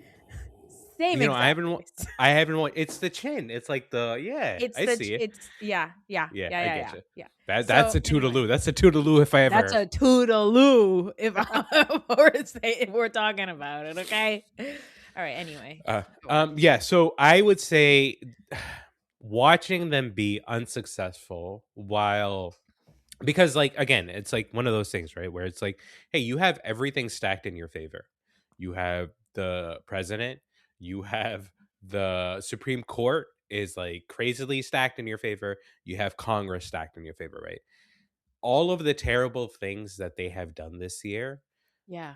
Same You know, exact face. I haven't it's the chin. It's like the yeah, I see it. It's yeah, yeah, Yeah, yeah, I yeah, get yeah, you. yeah. That's So a anyway, toodaloo. That's a toodaloo if I that's ever. a toodaloo if we're talking about it, okay? All right, anyway. Go on. Yeah. So I would say watching them be unsuccessful while because like again, it's like one of those things, right? Where it's like, hey, you have everything stacked in your favor. You have the president. You have the Supreme Court is like crazily stacked in your favor. You have Congress stacked in your favor, right? All of the terrible things that they have done this year, Yeah.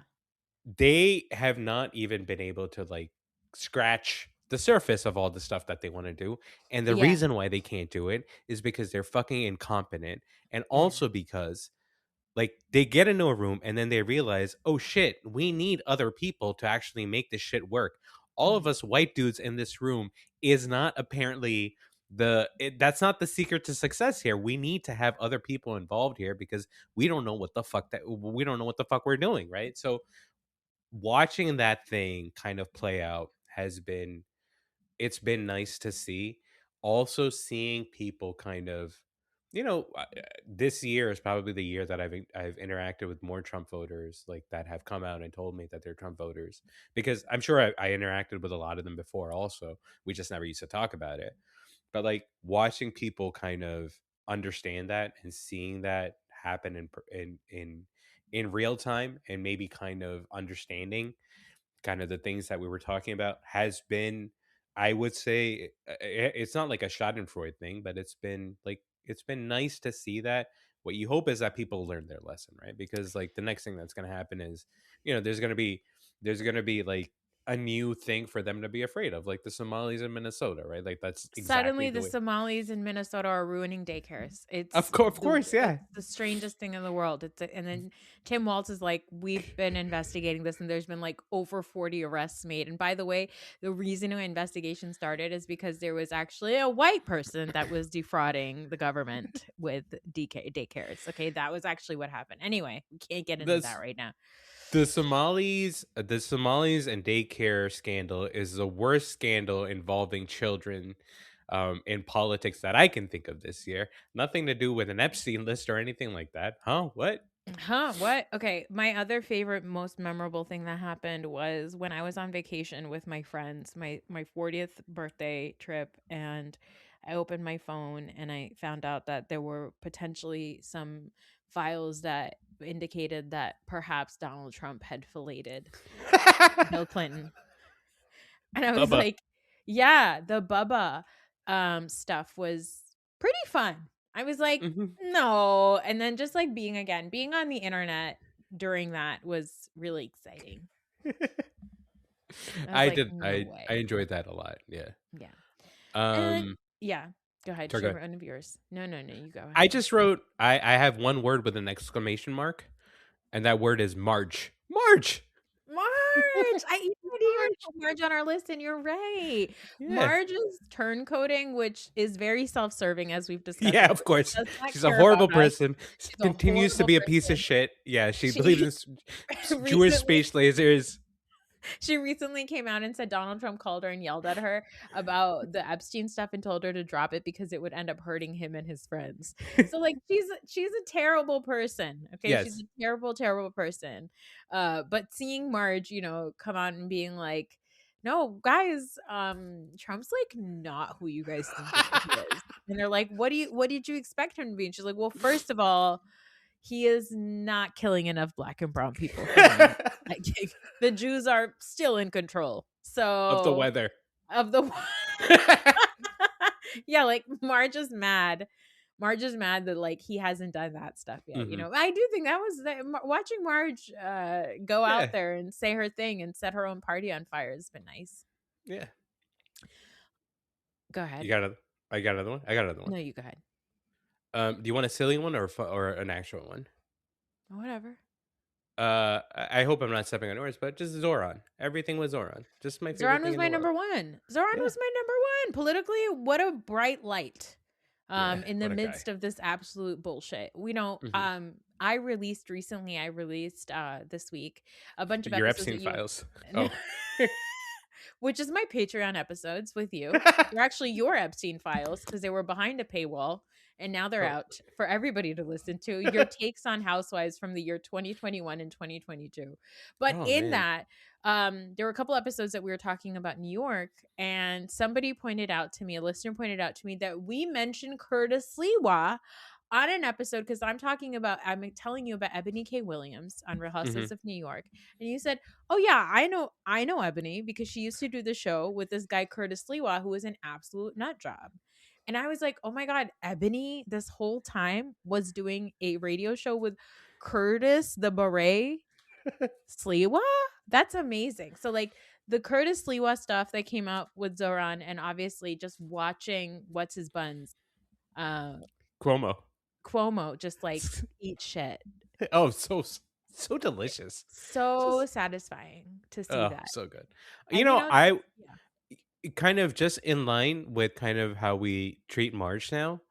they have not even been able to like scratch the surface of all the stuff that they want to do. And the Yeah. reason why they can't do it is because they're fucking incompetent. And Yeah. also because like they get into a room and then they realize, oh shit, we need other people to actually make this shit work. All of Mhm. us white dudes in this room is not apparently that's not the secret to success here. We need to have other people involved here because we don't know what the fuck we're doing, right? So watching that thing kind of play out has been it's been nice to see. Also seeing people kind of this year is probably the year that I've interacted with more Trump voters like that have come out and told me that they're Trump voters because I'm sure I interacted with a lot of them before also. We just never used to talk about it. But like watching people kind of understand that and seeing that happen in real time, and maybe kind of understanding kind of the things that we were talking about, has been, I would say, it's not like a Schadenfreude thing, but it's been nice to see that. What you hope is that people learn their lesson, right? Because like the next thing that's going to happen is, there's going to be like a new thing for them to be afraid of, like the Somalis in Minnesota, right? Like that's exactly Suddenly, the the way. Somalis in Minnesota are ruining daycares. Of course, yeah. It's the strangest thing in the world. And then Tim Waltz is like, we've been investigating this, and there's been like over 40 arrests made. And by the way, the reason an investigation started is because there was actually a white person that was defrauding the government with daycares. Okay, that was actually what happened. Anyway, we can't get into that That's right now. the Somalis and daycare scandal is the worst scandal involving children in politics that I can think of this year. Nothing to do with an Epstein list or anything like that. Huh? What? Huh? What? Okay. My other favorite, most memorable thing that happened was when I was on vacation with my friends, my 40th birthday trip, and I opened my phone and I found out that there were potentially some files that indicated that perhaps Donald Trump had filleted Bill Clinton. And I was Bubba. like, yeah, the Bubba stuff was pretty fun. I was like, Mhm. no. And then just like being on the internet during that was really exciting. I was I like, did. no I way. enjoyed that a lot. Yeah. Yeah. And then, Um. yeah, go ahead. Sorry, go Share ahead. one of yours. No, you go I ahead. just wrote. I have one word with an exclamation mark, and that word is Marge. Marge. Marge! I didn't even Marge. put Marge on our list, and you're right. Yeah. Marge's turncoating, which is very self-serving, as we've discussed Yeah, of before. course. She does not She's a care about horrible us. person. She's a Continues to horrible be a piece of person. shit. Yeah, she believes She in Jewish recently space lasers. she recently came out and said Donald Trump called her and yelled at her about the Epstein stuff and told her to drop it because it would end up hurting him and his friends. So like she's a terrible person. Okay. She's Yes. a terrible, terrible person. But seeing Marge, come out and being like, no, guys, Trump's like not who you guys think he is. And they're like, what did you expect him to be? And she's like, well, first of all, he is not killing enough black and brown people for me. Like, the Jews are still in control. Of the So weather. of the yeah, like Marge is mad. Marge is mad that like he hasn't done that stuff yet. Hmm. I do think that was watching Marge go Yeah. out there and say her thing and set her own party on fire has been nice. Yeah. Go ahead. You got another? I got another one. I got another one. No, you go ahead. Do you want a silly one or an actual one? Whatever. I hope I'm not stepping on yours, but just Zoran. Everything was Zoran. Just my favorite Zoran thing was in my the world. number one. Zoran Yeah. was my number one. Politically, what a bright light. Yeah, In the what a guy. midst of this absolute bullshit. Mhm. I released this week a bunch of Your episodes Epstein that you files. Oh. which is my Patreon episodes with you. They're actually your Epstein files because they were behind a paywall and now they're Oh. out for everybody to listen to. Your takes on Housewives from the year 2021 and 2022. But Oh, in man. that, there were a couple episodes that we were talking about New York, and a listener pointed out to me that we mentioned Curtis Lewa on an episode because I'm telling you about Ebony K. Williams on Real Housewives of New York. And you said, oh yeah, I know Ebony because she used to do the show with this guy Curtis Lewa who was an absolute nut job. And I was like, oh my God, Ebony this whole time was doing a radio show with Curtis the Beret Sliwa? That's amazing. So like the Curtis Sliwa stuff that came out with Zoran, and obviously just watching what's his buns, Cuomo. Cuomo just like eat shit. Oh, so delicious. So Just satisfying to see that. so good. And I yeah. kind of just in line with kind of how we treat Marge now.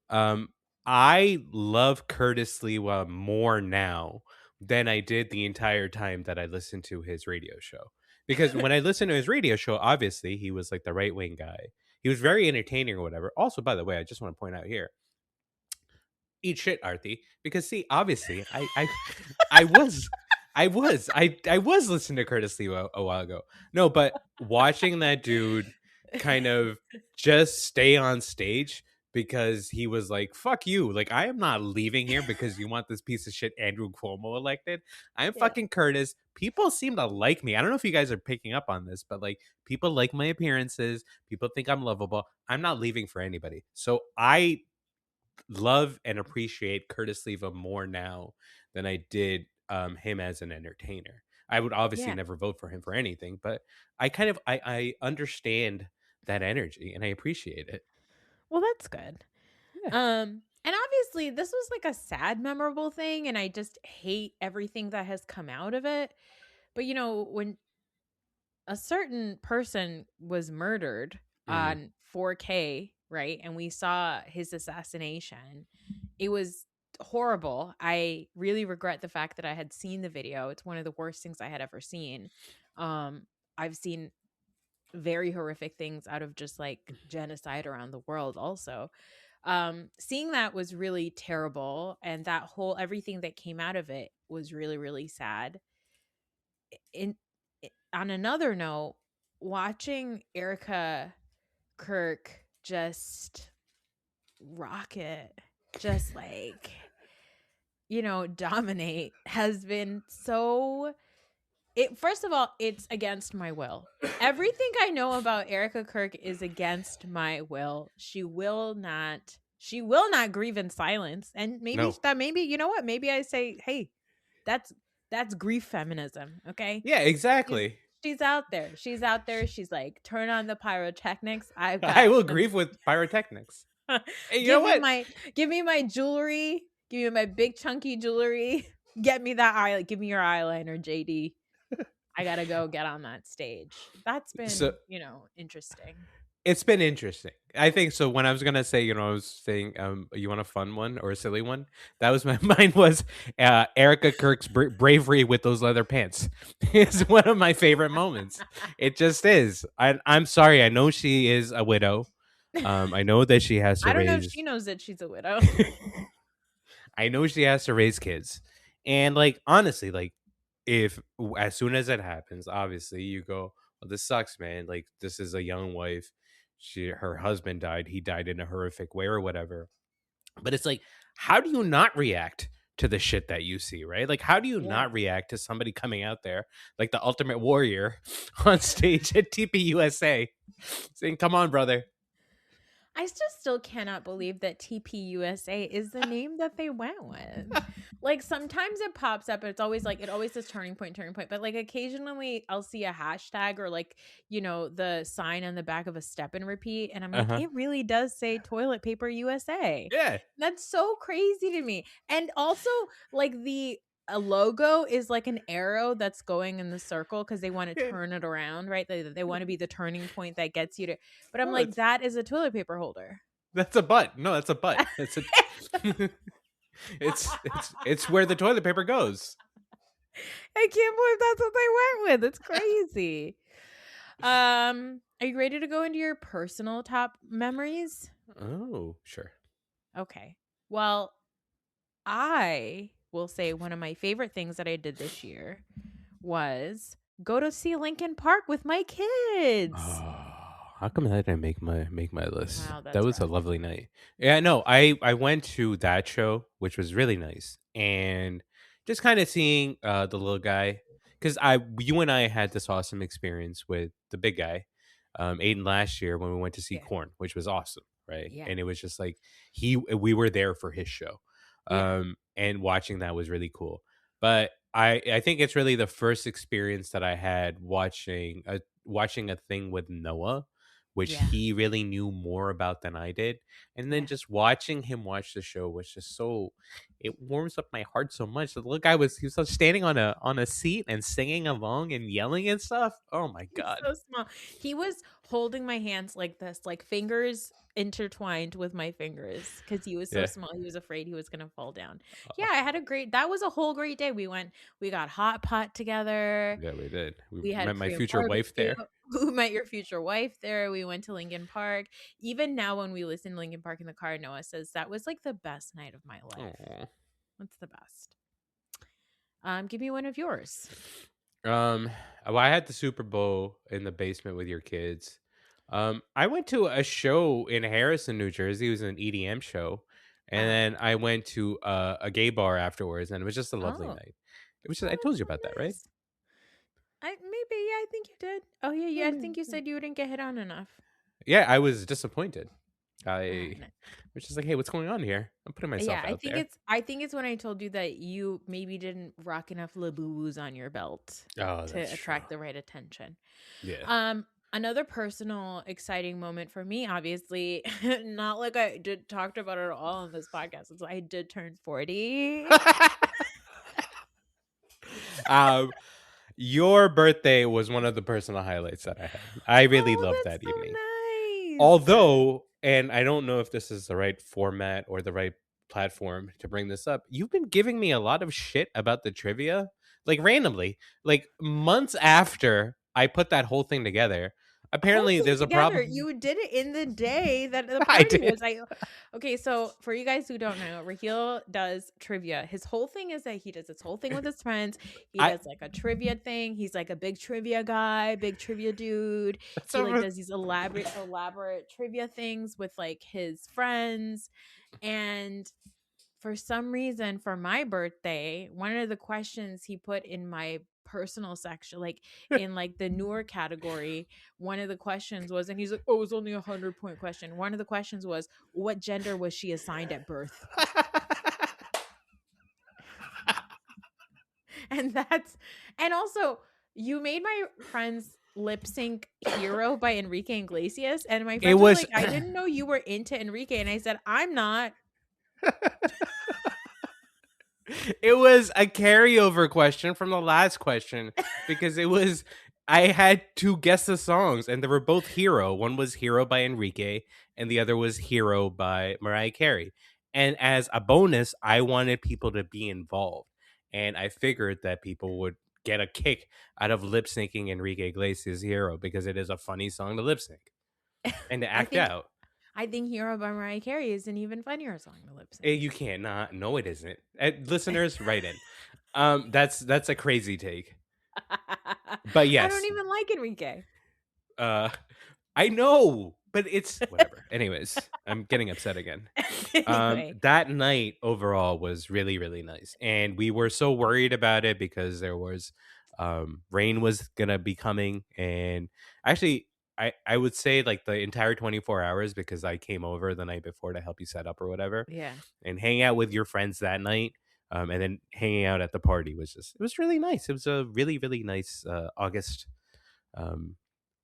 Um, I love Curtis Lewa more now than I did the entire time that I listened to his radio show. Because when I listened to his radio show, obviously he was like the right wing guy. He was very entertaining or whatever. Also, by the way, I just want to point out here, eat shit, Arthi. Because see, obviously, I was. I was listening to Curtis Lewa a while ago. No, but watching that dude kind of just stay on stage because he was like, fuck you. Like, I am not leaving here because you want this piece of shit Andrew Cuomo elected. I am Yeah. fucking Curtis. People seem to like me. I don't know if you guys are picking up on this, but like, people like my appearances. People think I'm lovable. I'm not leaving for anybody. So I love and appreciate Curtis Leva more now than I did him as an entertainer. I would obviously Yeah. never vote for him for anything, but I understand that energy and I appreciate it. Well, that's good. Yeah. And obviously this was like a sad, memorable thing, and I just hate everything that has come out of it. But when a certain person was murdered Mhm. on 4K, right? And we saw his assassination. It was horrible. I really regret the fact that I had seen the video. It's one of the worst things I had ever seen. I've seen very horrific things out of just like genocide around the world also. Seeing that was really terrible, and that whole everything that came out of it was really, really sad. In On another note, watching Erica Kirk just rock it, just like dominate, has been so first of all, it's against my will. Everything I know about Erica Kirk is against my will. She will not grieve in silence. And No. maybe you know what? Maybe I say, hey, that's grief feminism. Okay. Yeah, She's exactly. she's out there. She's out there. She's like, turn on the pyrotechnics. I've I got will some. grieve with pyrotechnics. Hey, you know give me what? my give me my jewelry. Give me my big chunky jewelry. Get me that eye. Give me your eyeliner, JD. I gotta go get on that stage. That's So been, interesting. it's been interesting. I think so. When I was gonna say, I was saying, you want a fun one or a silly one? That was my mine was Erica Kirk's bravery with those leather pants. It's one of my favorite moments. It just is. I'm sorry. I know she is a widow. I know that she has to I don't know if raise. she knows that she's a widow. I know she has to raise kids, and like honestly, like if as soon as it happens, obviously you go, well, this sucks, man. Like this is a young wife. Her husband died. He died in a horrific way or whatever. But it's like, how do you not react to the shit that you see, right? Like, how do you Yeah. not react to somebody coming out there like the Ultimate Warrior on stage at TPUSA saying, "Come on, brother." I just still cannot believe that TPUSA is the name that they went with. Like sometimes it pops up, it's always like it always says turning point, turning point. But like occasionally I'll see a hashtag or like, the sign on the back of a step and repeat. And I'm Uh like, huh. it really does say toilet paper USA. Yeah. That's so crazy to me. And also like the a logo is like an arrow that's going in the circle because they want to Yeah. turn it around, right? They want to be the turning point that gets you to, but I'm No, like, that is a toilet paper holder. that's a butt. No, that's a butt. It's a. it's where the toilet paper goes. I can't believe that's what they went with. It's crazy. Are you ready to go into your personal top memories? Oh, sure. Okay. Well, I will say one of my favorite things that I did this year was go to see Lincoln Park with my kids. Oh, how come that didn't make my list? Wow, That that's was a rough. lovely night. Yeah, no, I went to that show, which was really nice, and just kind of seeing the little guy, because I you and I had this awesome experience with the big guy, Aiden last year when we went to see Yeah. Corn, which was awesome, right? Yeah. And it was just like we were there for his show, Yeah. and watching that was really cool. But I think it's really the first experience that I had watching a thing with Noah, which Yeah. he really knew more about than I did. And then Yeah. just watching him watch the show was just so it warms up my heart so much. The little guy he was standing on a seat and singing along and yelling and stuff. Oh my He's god. so small. He was holding my hands like this, like fingers intertwined with my fingers because he was so Yeah. small. He was afraid he was going to fall down. Yeah, Oh, I had that was a whole great day. We got hot pot together. yeah, we did. We We had met my Korean future wife barbecue. there. Who met your future wife there? We went to Lincoln Park. Even now, when we listen to Lincoln Park in the car, Noah says that was like the best night of my life. Aw. That's the best. Give me one of yours. Well, I had the Super Bowl in the basement with your kids. I went to a show in Harrison, New Jersey. It was an EDM show, and Uh-huh. then I went to a gay bar afterwards, and it was just a lovely Oh. night. It was just, I Oh, told that's you so about that, right? nice. I think you did. Oh yeah, yeah. I think you said you didn't get hit on enough. Yeah, I was disappointed. Ah, I no. was just like, hey, what's going on here? I'm putting Yeah, myself out there. I think it's when I told you that you maybe didn't rock enough labubu's on your belt Oh, to that's true. attract the right attention. Yeah. Another personal exciting moment for me, obviously, not like I did talked about it all on this podcast. It's I did turn 40. um, your birthday was one of the personal highlights that I had. I really Oh, loved that's that evening. so nice. Although, and I don't know if this is the right format or the right platform to bring this up, you've been giving me a lot of shit about the trivia, like randomly, like months after I put that whole thing together. Whole Apparently, thing there's a together. problem. You did it in the day that the I party did. was. Okay, so for you guys who don't know, Raheel does trivia. His whole thing is that he does this whole thing with his friends. He I does like a trivia thing. He's like a big trivia guy, big trivia dude. He like so does these elaborate trivia things with like his friends. And for some reason, for my birthday, one of the questions he put in my personal section, like in like the newer category, one of the questions was, and he's like, oh, it was only 100-point question. One of the questions was, what gender was she assigned at birth? And and also you made my friends lip sync Hero by Enrique Iglesias. And my it friends were was like, I didn't know you were into Enrique. And I said, I'm not. it was a carryover question from the last question because it was I had to guess the songs and they were both Hero. One was Hero by Enrique and the other was Hero by Mariah Carey. And as a bonus, I wanted people to be involved. And I figured that people would get a kick out of lip syncing Enrique Iglesias' Hero because it is a funny song to lip sync and to I act think out. I think Hero by Mariah Carey is an even funnier song to lip sync. You can't not. No, it isn't. Listeners, write in. That's a crazy take. But I don't yes, even like Enrique. uh, I know, but it's whatever. Anyways, I'm getting upset again. Anyway, That night overall was really, really nice, and we were so worried about it because there was, rain was gonna be coming, and actually, I would say like the entire 24 hours because I came over the night before to help you set up or whatever, yeah. and hang out with your friends that night. And then hanging out at the party was just, it was really nice. It was a really, really nice August um,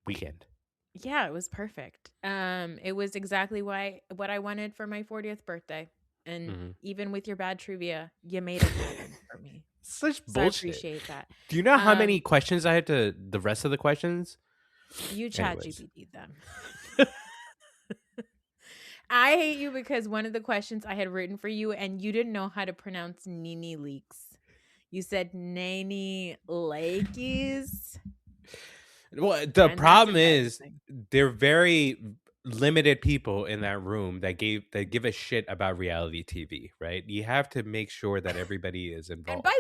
weekend. Yeah, it was perfect. It was exactly what I wanted for my 40th birthday. And Mhm. even with your bad trivia, you made it happen for me. Such So I bullshit. appreciate that. Do you know how many Um, questions I had to, the rest of the questions? you chat Anyways. GPT them. I hate you because one of the questions I had written for you and you didn't know how to pronounce Nini Leaks. You said Nani Lakes. Well, the And that's problem is embarrassing. they're very limited people in that room that give a shit about reality TV, right? You have to make sure that everybody is And involved. by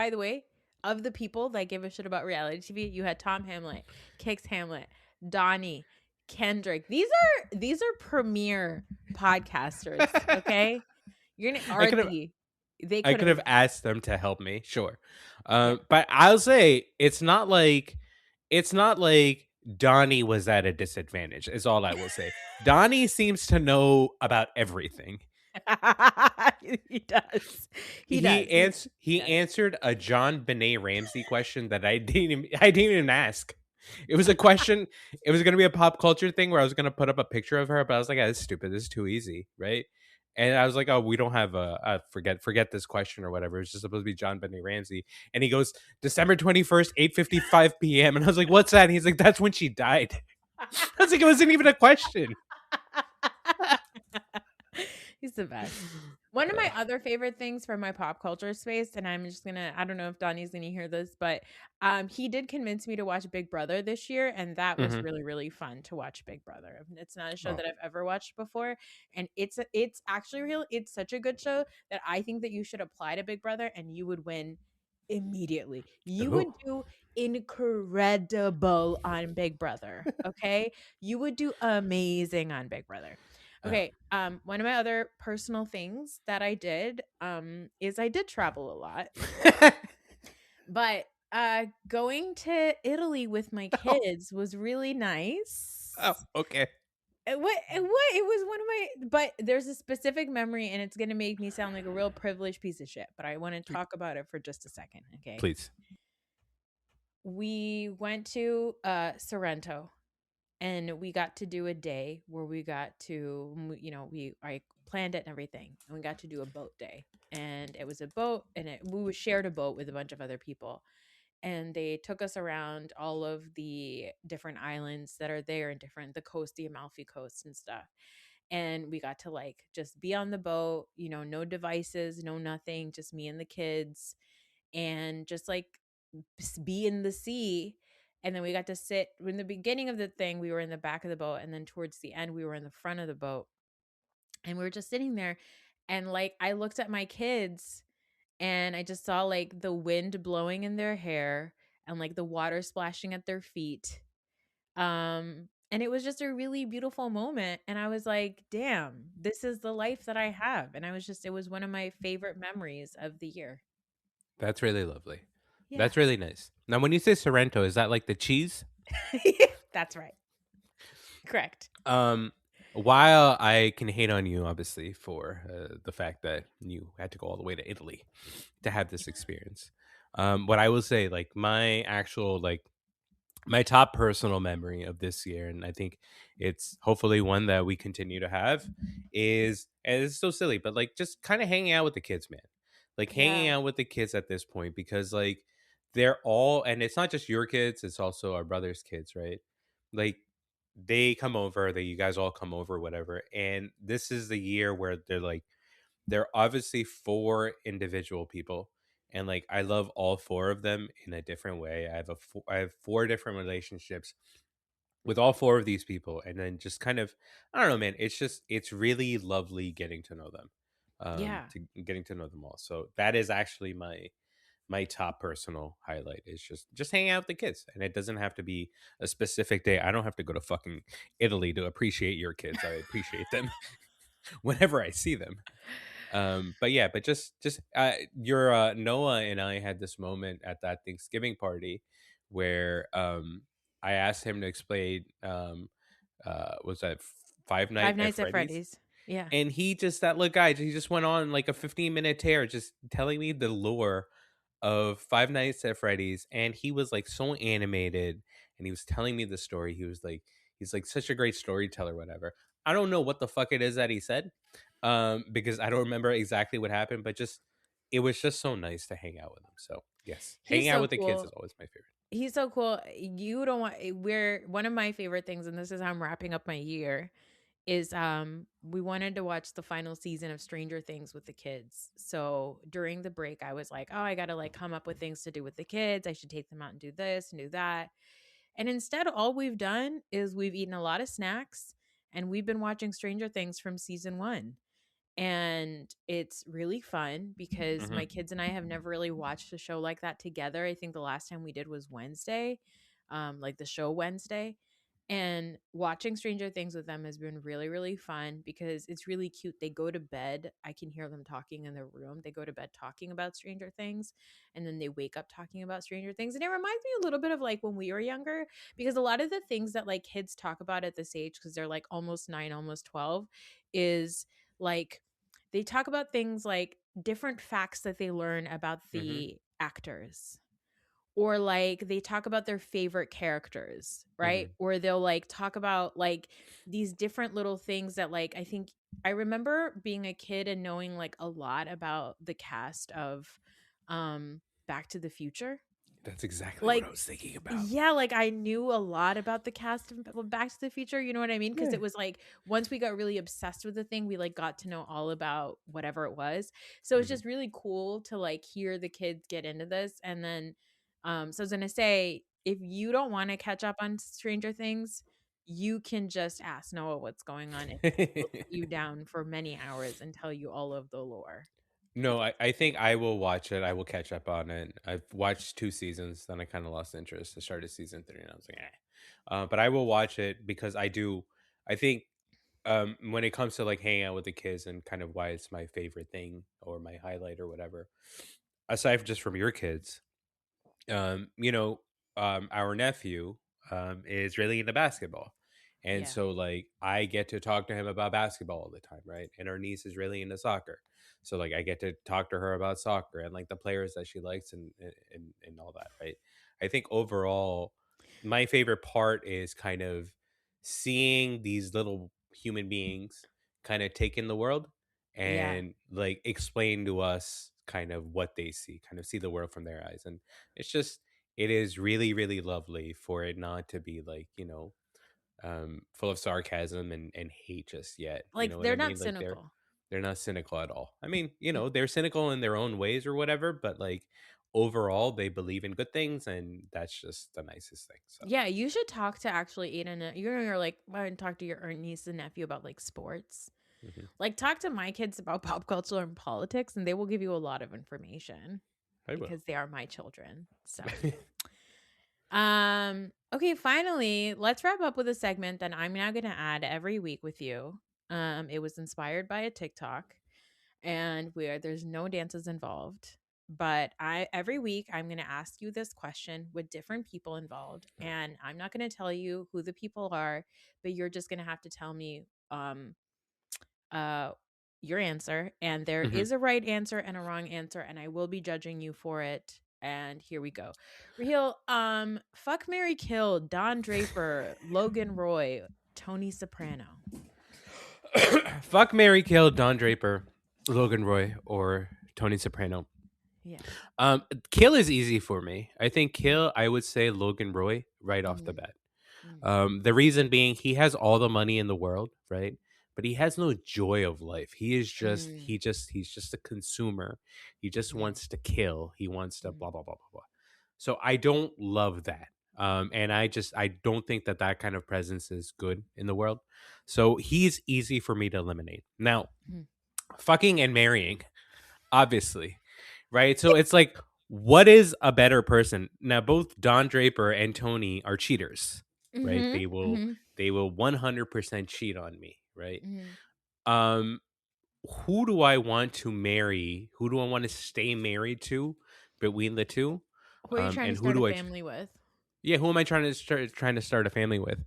the way, of the people that give a shit about reality TV, you had Tom Hamlet, Kix Hamlet, Donnie, Kendrick. These are premier podcasters. Okay, you're gonna I could have Artie. They I could could have have. asked them to help me, sure. Yeah. But I'll say it's not like Donnie was at a disadvantage, is all I will say. Donnie seems to know about everything. He does. He does. He Does. answered a John Benet Ramsey question that I didn't even ask. It was a question. It was gonna be a pop culture thing where I was gonna put up a picture of her, but I was like, "Ah, this is stupid. This is too easy, right?" And I was like, "Oh, we don't have forget this question or whatever. It's just supposed to be John Benet Ramsey." And he goes, "December 21st, 8:55 p.m." And I was like, "What's that?" And he's like, "That's when she died." I was like, "It wasn't even a question." He's the best. One of my other favorite things from my pop culture space, and I don't know if Donnie's gonna hear this, but he did convince me to watch Big Brother this year, and that was Mhm. really, really fun to watch Big Brother. It's not a show Oh. that I've ever watched before, and it's actually real. It's such a good show that I think that you should apply to Big Brother and you would win immediately. You would Oh. do incredible on Big Brother, okay? You would do amazing on Big Brother. Oh. Okay, one of my other personal things that I did is I did travel a lot. But going to Italy with my Oh. kids was really Oh. nice. Okay. What? It was one of my, but there's a specific memory and it's going to make me sound like a real privileged piece of shit, but I want to talk about it for just a second, okay? Please. We went to Sorrento and we got to do a day where we got to I planned it and everything, and we got to do a boat day. And it was a boat, and we shared a boat with a bunch of other people, and they took us around all of the different islands that are there, and the coast, the Amalfi Coast and stuff. And we got to like just be on the boat, no devices, no nothing, just me and the kids, and just like be in the sea. And then we got to sit in the beginning of the thing, we were in the back of the boat, and then towards the end we were in the front of the boat, and we were just sitting there. And like I looked at my kids and I just saw like the wind blowing in their hair and like the water splashing at their feet. And it was just a really beautiful moment, and I was like, damn, this is the life that I have. And it was one of my favorite memories of the year. That's really lovely. Yeah. That's really nice. Now, when you say Sorrento, is that like the cheese? That's right. Correct. Um, while I can hate on you, obviously, for the fact that you had to go all the way to Italy to have this experience, what I will say, like my actual, like my top personal memory of this year, and I think it's hopefully one that we continue to have, is, and it's so silly, but like just kind of hanging out with the kids, man. Like hanging Yeah. out with the kids at this point, because like they're all, and it's not just your kids, it's also our brother's kids, right? Like they come over, that you guys all come over, whatever. And this is the year where they're obviously four individual people, and like I love all four of them in a different way. I have four different relationships with all four of these people, and then just kind of, I don't know, man. It's really lovely getting to know them, Yeah. to getting to know them all. So that is actually my top personal highlight, is just hanging out with the kids, and it doesn't have to be a specific day. I don't have to go to fucking Italy to appreciate your kids. I appreciate them whenever I see them. But yeah, but just your Noah and I had this moment at that Thanksgiving party where I asked him to explain was that Five Five Night at Nights at Freddy's, Freddy's. Yeah. and he just, that little guy, he just went on like a 15-minute tear just telling me the lore of Five Nights at Freddy's, and he was like so animated, and he was telling me the story. He's like such a great storyteller, whatever. I don't know what the fuck it is that he said, because I don't remember exactly what happened, but just it was just so nice to hang out with him. So yes, He's hanging out so with the kids is cool. always my favorite. He's so cool. You don't want we're one of my favorite things, and this is how I'm wrapping up my year, is we wanted to watch the final season of Stranger Things with the kids. So during the break I was like, oh, I gotta like come up with things to do with the kids. I should take them out and do this and do that. And instead all we've done is we've eaten a lot of snacks, and we've been watching Stranger Things from season 1. And it's really fun because Hmm. my kids and I have never really watched a show like that together. I think the last time we did was Wednesday, like the show Wednesday. And watching Stranger Things with them has been really, really fun because it's really cute. They go to bed. I can hear them talking in their room. They go to bed talking about Stranger Things, and then they wake up talking about Stranger Things. And it reminds me a little bit of like when we were younger, because a lot of the things that like kids talk about at this age, because they're like almost 9, almost 12, is like they talk about things like different facts that they learn about Hmm. the actors, or like they talk about their favorite characters, right? Hmm. Or they'll like talk about like these different little things that like I remember being a kid and knowing like a lot about the cast of Back to the Future. That's exactly what I Like, was thinking about. yeah, like I knew a lot about the cast of Back to the Future, you know what I mean? Because Yeah. it was like once we got really obsessed with the thing, we like got to know all about whatever it was. So it's Hmm. just really cool to like hear the kids get into this. And then so I was gonna say, if you don't want to catch up on Stranger Things, you can just ask Noah what's going on, and he'll sit you down for many hours and tell you all of the lore. No, I think I will watch it. I will catch up on it. I've watched 2 seasons, then I kind of lost interest. I started season 3, and I was like, eh. But I will watch it because I do. I think when it comes to like hanging out with the kids and kind of why it's my favorite thing or my highlight or whatever, aside from just from your kids, you know, our nephew is really into basketball. And Yeah. so, like, I get to talk to him about basketball all the time, right? And our niece is really into soccer. So, like, I get to talk to her about soccer and, like, the players that she likes and all that, right? I think overall, my favorite part is kind of seeing these little human beings kind of take in the world Yeah. and, like, explain to us kind of what they see, kind of see the world from their eyes. And it's just it is really, really lovely for it not to be like, full of sarcasm and hate just yet. You Like, know what they're I not mean? Like cynical. they're not cynical at all. I mean, N- they're cynical in their own ways or whatever, but like overall they believe in good things and that's just the nicest thing. So Yeah, you should talk to actually Aiden. You're like, why don't talk to your niece and nephew about like sports. mhm. Like, talk to my kids about pop culture and politics, and they will give you a lot of information I will. because they are my children. So, okay, finally, let's wrap up with a segment that I'm now going to add every week with you. It was inspired by a TikTok, and where there's no dances involved. But I every week I'm going to ask you this question with different people involved, and I'm not going to tell you who the people are, but you're just going to have to tell me uh your answer, and there Mhm. is a right answer and a wrong answer, and I will be judging you for it. And here we go. Raheel, fuck Mary Kill, Don Draper, Logan Roy, Tony Soprano. Fuck Mary Kill, Don Draper, Logan Roy, or Tony Soprano. Yeah. Um, Kill is easy for me. I think Kill, I would say Logan Roy right off the Mm, bat. mm, The reason being he has all the money in the world, right? But he has no joy of life. He is just mm, he's just a consumer. He just mm, wants to kill. He wants to mm, blah blah blah blah blah. So I don't love that. And I don't think that that kind of presence is good in the world. So he's easy for me to eliminate. Now, mm. fucking and marrying, obviously, right? So it's like, what is a better person? Now, both Don Draper and Tony are cheaters, right? Mhm, mhm, They will 100% cheat on me, right? mhm. Um, who do I want to marry? Who do I want to stay married to between the two? Who are you trying to And who start a do I? family with? Yeah, who am I trying to start a family with?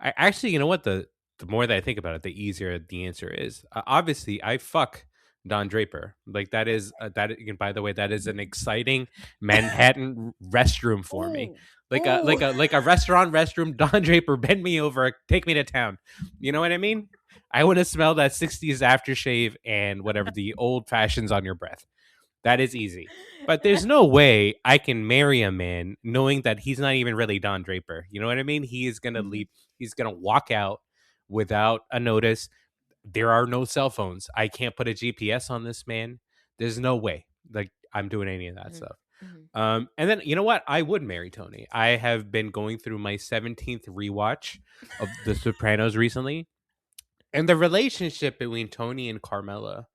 I actually, you know what? The more that I think about it, the easier the answer is. Obviously, I fuck Don Draper. Like that is that. By the way, that is an exciting Manhattan restroom for me. Oh, oh. Like a restaurant restroom. Don Draper, bend me over, take me to town. You know what I mean? I want to smell that '60s aftershave and whatever the old fashions on your breath. That is easy. But there's no way I can marry a man knowing that he's not even really Don Draper. You know what I mean? He is going to Mhm, leave. He's going to walk out without a notice. There are no cell phones. I can't put a GPS on this man. There's no way. Like I'm doing any of that mhm, stuff. mhm, And then you know what? I would marry Tony. I have been going through my 17th rewatch of The Sopranos recently, and the relationship between Tony and Carmela,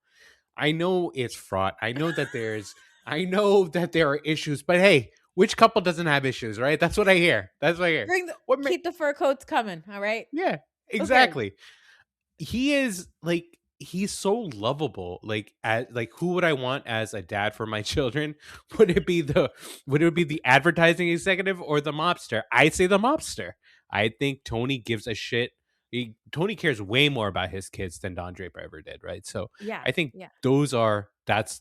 I know it's fraught. I know that there are issues, but hey, which couple doesn't have issues, right? That's what I hear. That's what I hear. Bring the What ma- keep the fur coats coming, all right? yeah, Okay. exactly. He is like he's so lovable. Like who would I want as a dad for my children? Would it be the advertising executive or the mobster? I'd say the mobster. I think Tony gives a shit. Tony cares way more about his kids than Don Draper ever did, right? So Yeah, I think yeah. that's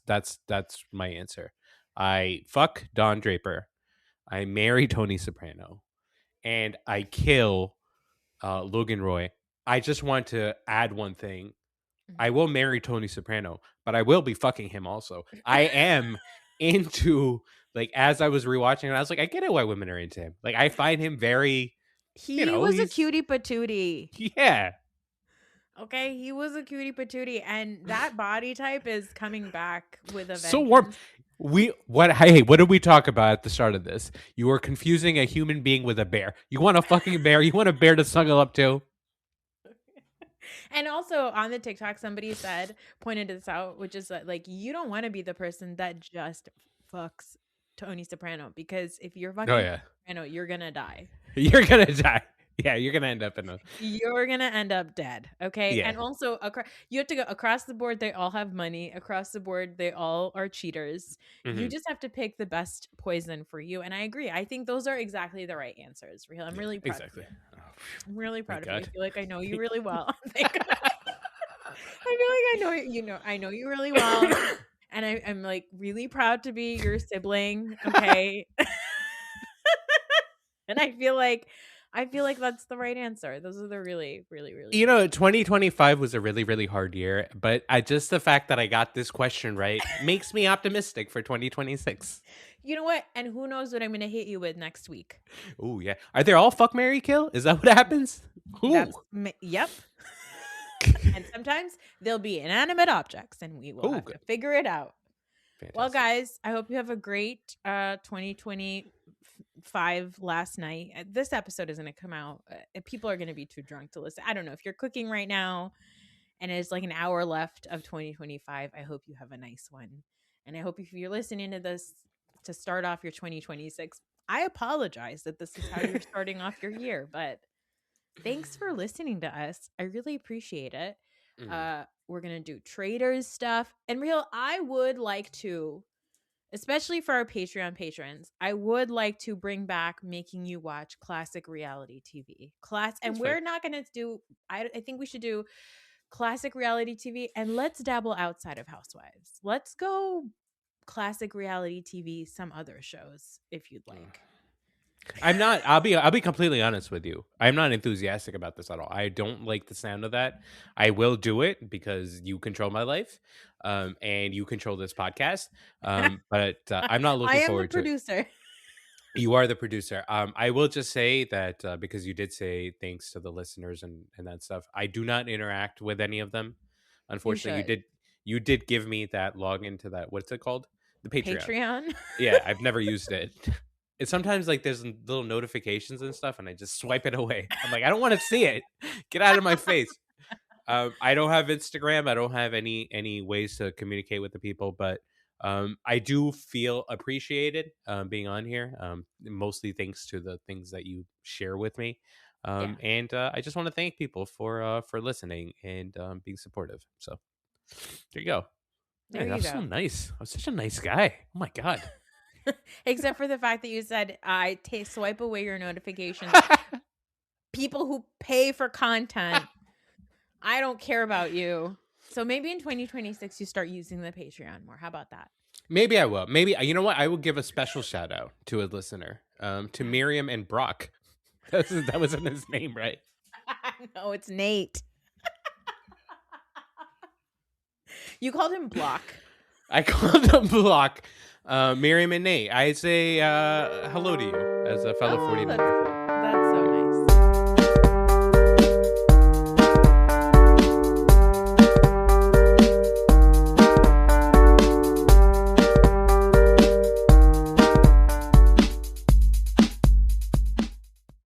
my answer. I fuck Don Draper. I marry Tony Soprano, and I kill Logan Roy. I just want to add one thing. I Mhm. will marry Tony Soprano, but I will be fucking him also. I am into like as I was rewatching it, I was like, I get it why women are into him. Like I find him very, He was a he's cutie patootie. yeah. Okay, he was a cutie patootie, and that body type is coming back with a So warm. vengeance. What did we talk about at the start of this? You are confusing a human being with a bear. You want a fucking bear? You want a bear to snuggle up to? And also on the TikTok, somebody pointed this out, which is that like you don't want to be the person that just fucks Tony Soprano, because if you're Oh fucking yeah, Soprano, you're gonna die. you're gonna die. Yeah, you're gonna end up in a You're gonna end up dead. Okay. yeah. And also you have to go across the board, they all have money. Across the board, they all are cheaters. You Mhm. just have to pick the best poison for you. And I agree. I think those are exactly the right answers, Raheel. I'm Yeah, really proud of exactly. you. Oh, I'm really proud thank of you. I God. feel like I know you Thank- really well. Thank God. I feel like I know you really well. And I'm like really proud to be your sibling. Okay. And I feel like that's the right answer. Those are the really, really, really You good. know, 2025 was a really, really hard year, but the fact that I got this question right makes me optimistic for 2026. You know what? And who knows what I'm gonna hit you with next week. Oh yeah, are they all fuck, marry, kill? Is that what happens? Ooh, Yep. And sometimes they'll be inanimate objects, and we will oh, have good, to figure it out. Well, fantastic. guys, I hope you have a great 2025 last night. This episode is going to come out. People are going to be too drunk to listen. I don't know if you're cooking right now and it's like an hour left of 2025. I hope you have a nice one. And I hope if you're listening to this to start off your 2026, I apologize that this is how you're starting off your year, but thanks for listening to us. I really appreciate it. Mhm. We're going to do traders stuff. And Real, I would like to, especially for our Patreon patrons, I would like to bring back making you watch classic reality TV. And That's we're fine. not going to do, I think we should do classic reality TV, and let's dabble outside of Housewives. Let's go classic reality TV, some other shows if you'd like. I'm not. I'll be completely honest with you. I'm not enthusiastic about this at all. I don't like the sound of that. I will do it because you control my life, and you control this podcast. But I'm not I looking am the forward to it. producer. You are the producer. I will just say that because you did say thanks to the listeners and that stuff. I do not interact with any of them. You Unfortunately, should. you did give me that login to that. What's it called? The Patreon. Patreon. Yeah, I've never used it. It's sometimes like there's little notifications and stuff, and I just swipe it away. I'm like, I don't want to see it. Get out of my face. I don't have Instagram. I don't have any ways to communicate with the people, but I do feel appreciated being on here. Mostly thanks to the things that you share with me. Yeah. And I just want to thank people for listening and being supportive. So there you go. There Man, that you was so go. nice. I was such a nice guy. Oh my god. Except for the fact that you said swipe away your notifications. People who pay for content, I don't care about you. So maybe in 2026 you start using the Patreon more. How about that? Maybe I will. Maybe you know what? I will give a special shout out to a listener, to Miriam and Brock. That wasn't his name, right? No, it's Nate. You called him Block. I called them Block. Miriam and Nate. I say hello to you as a fellow 49er fan.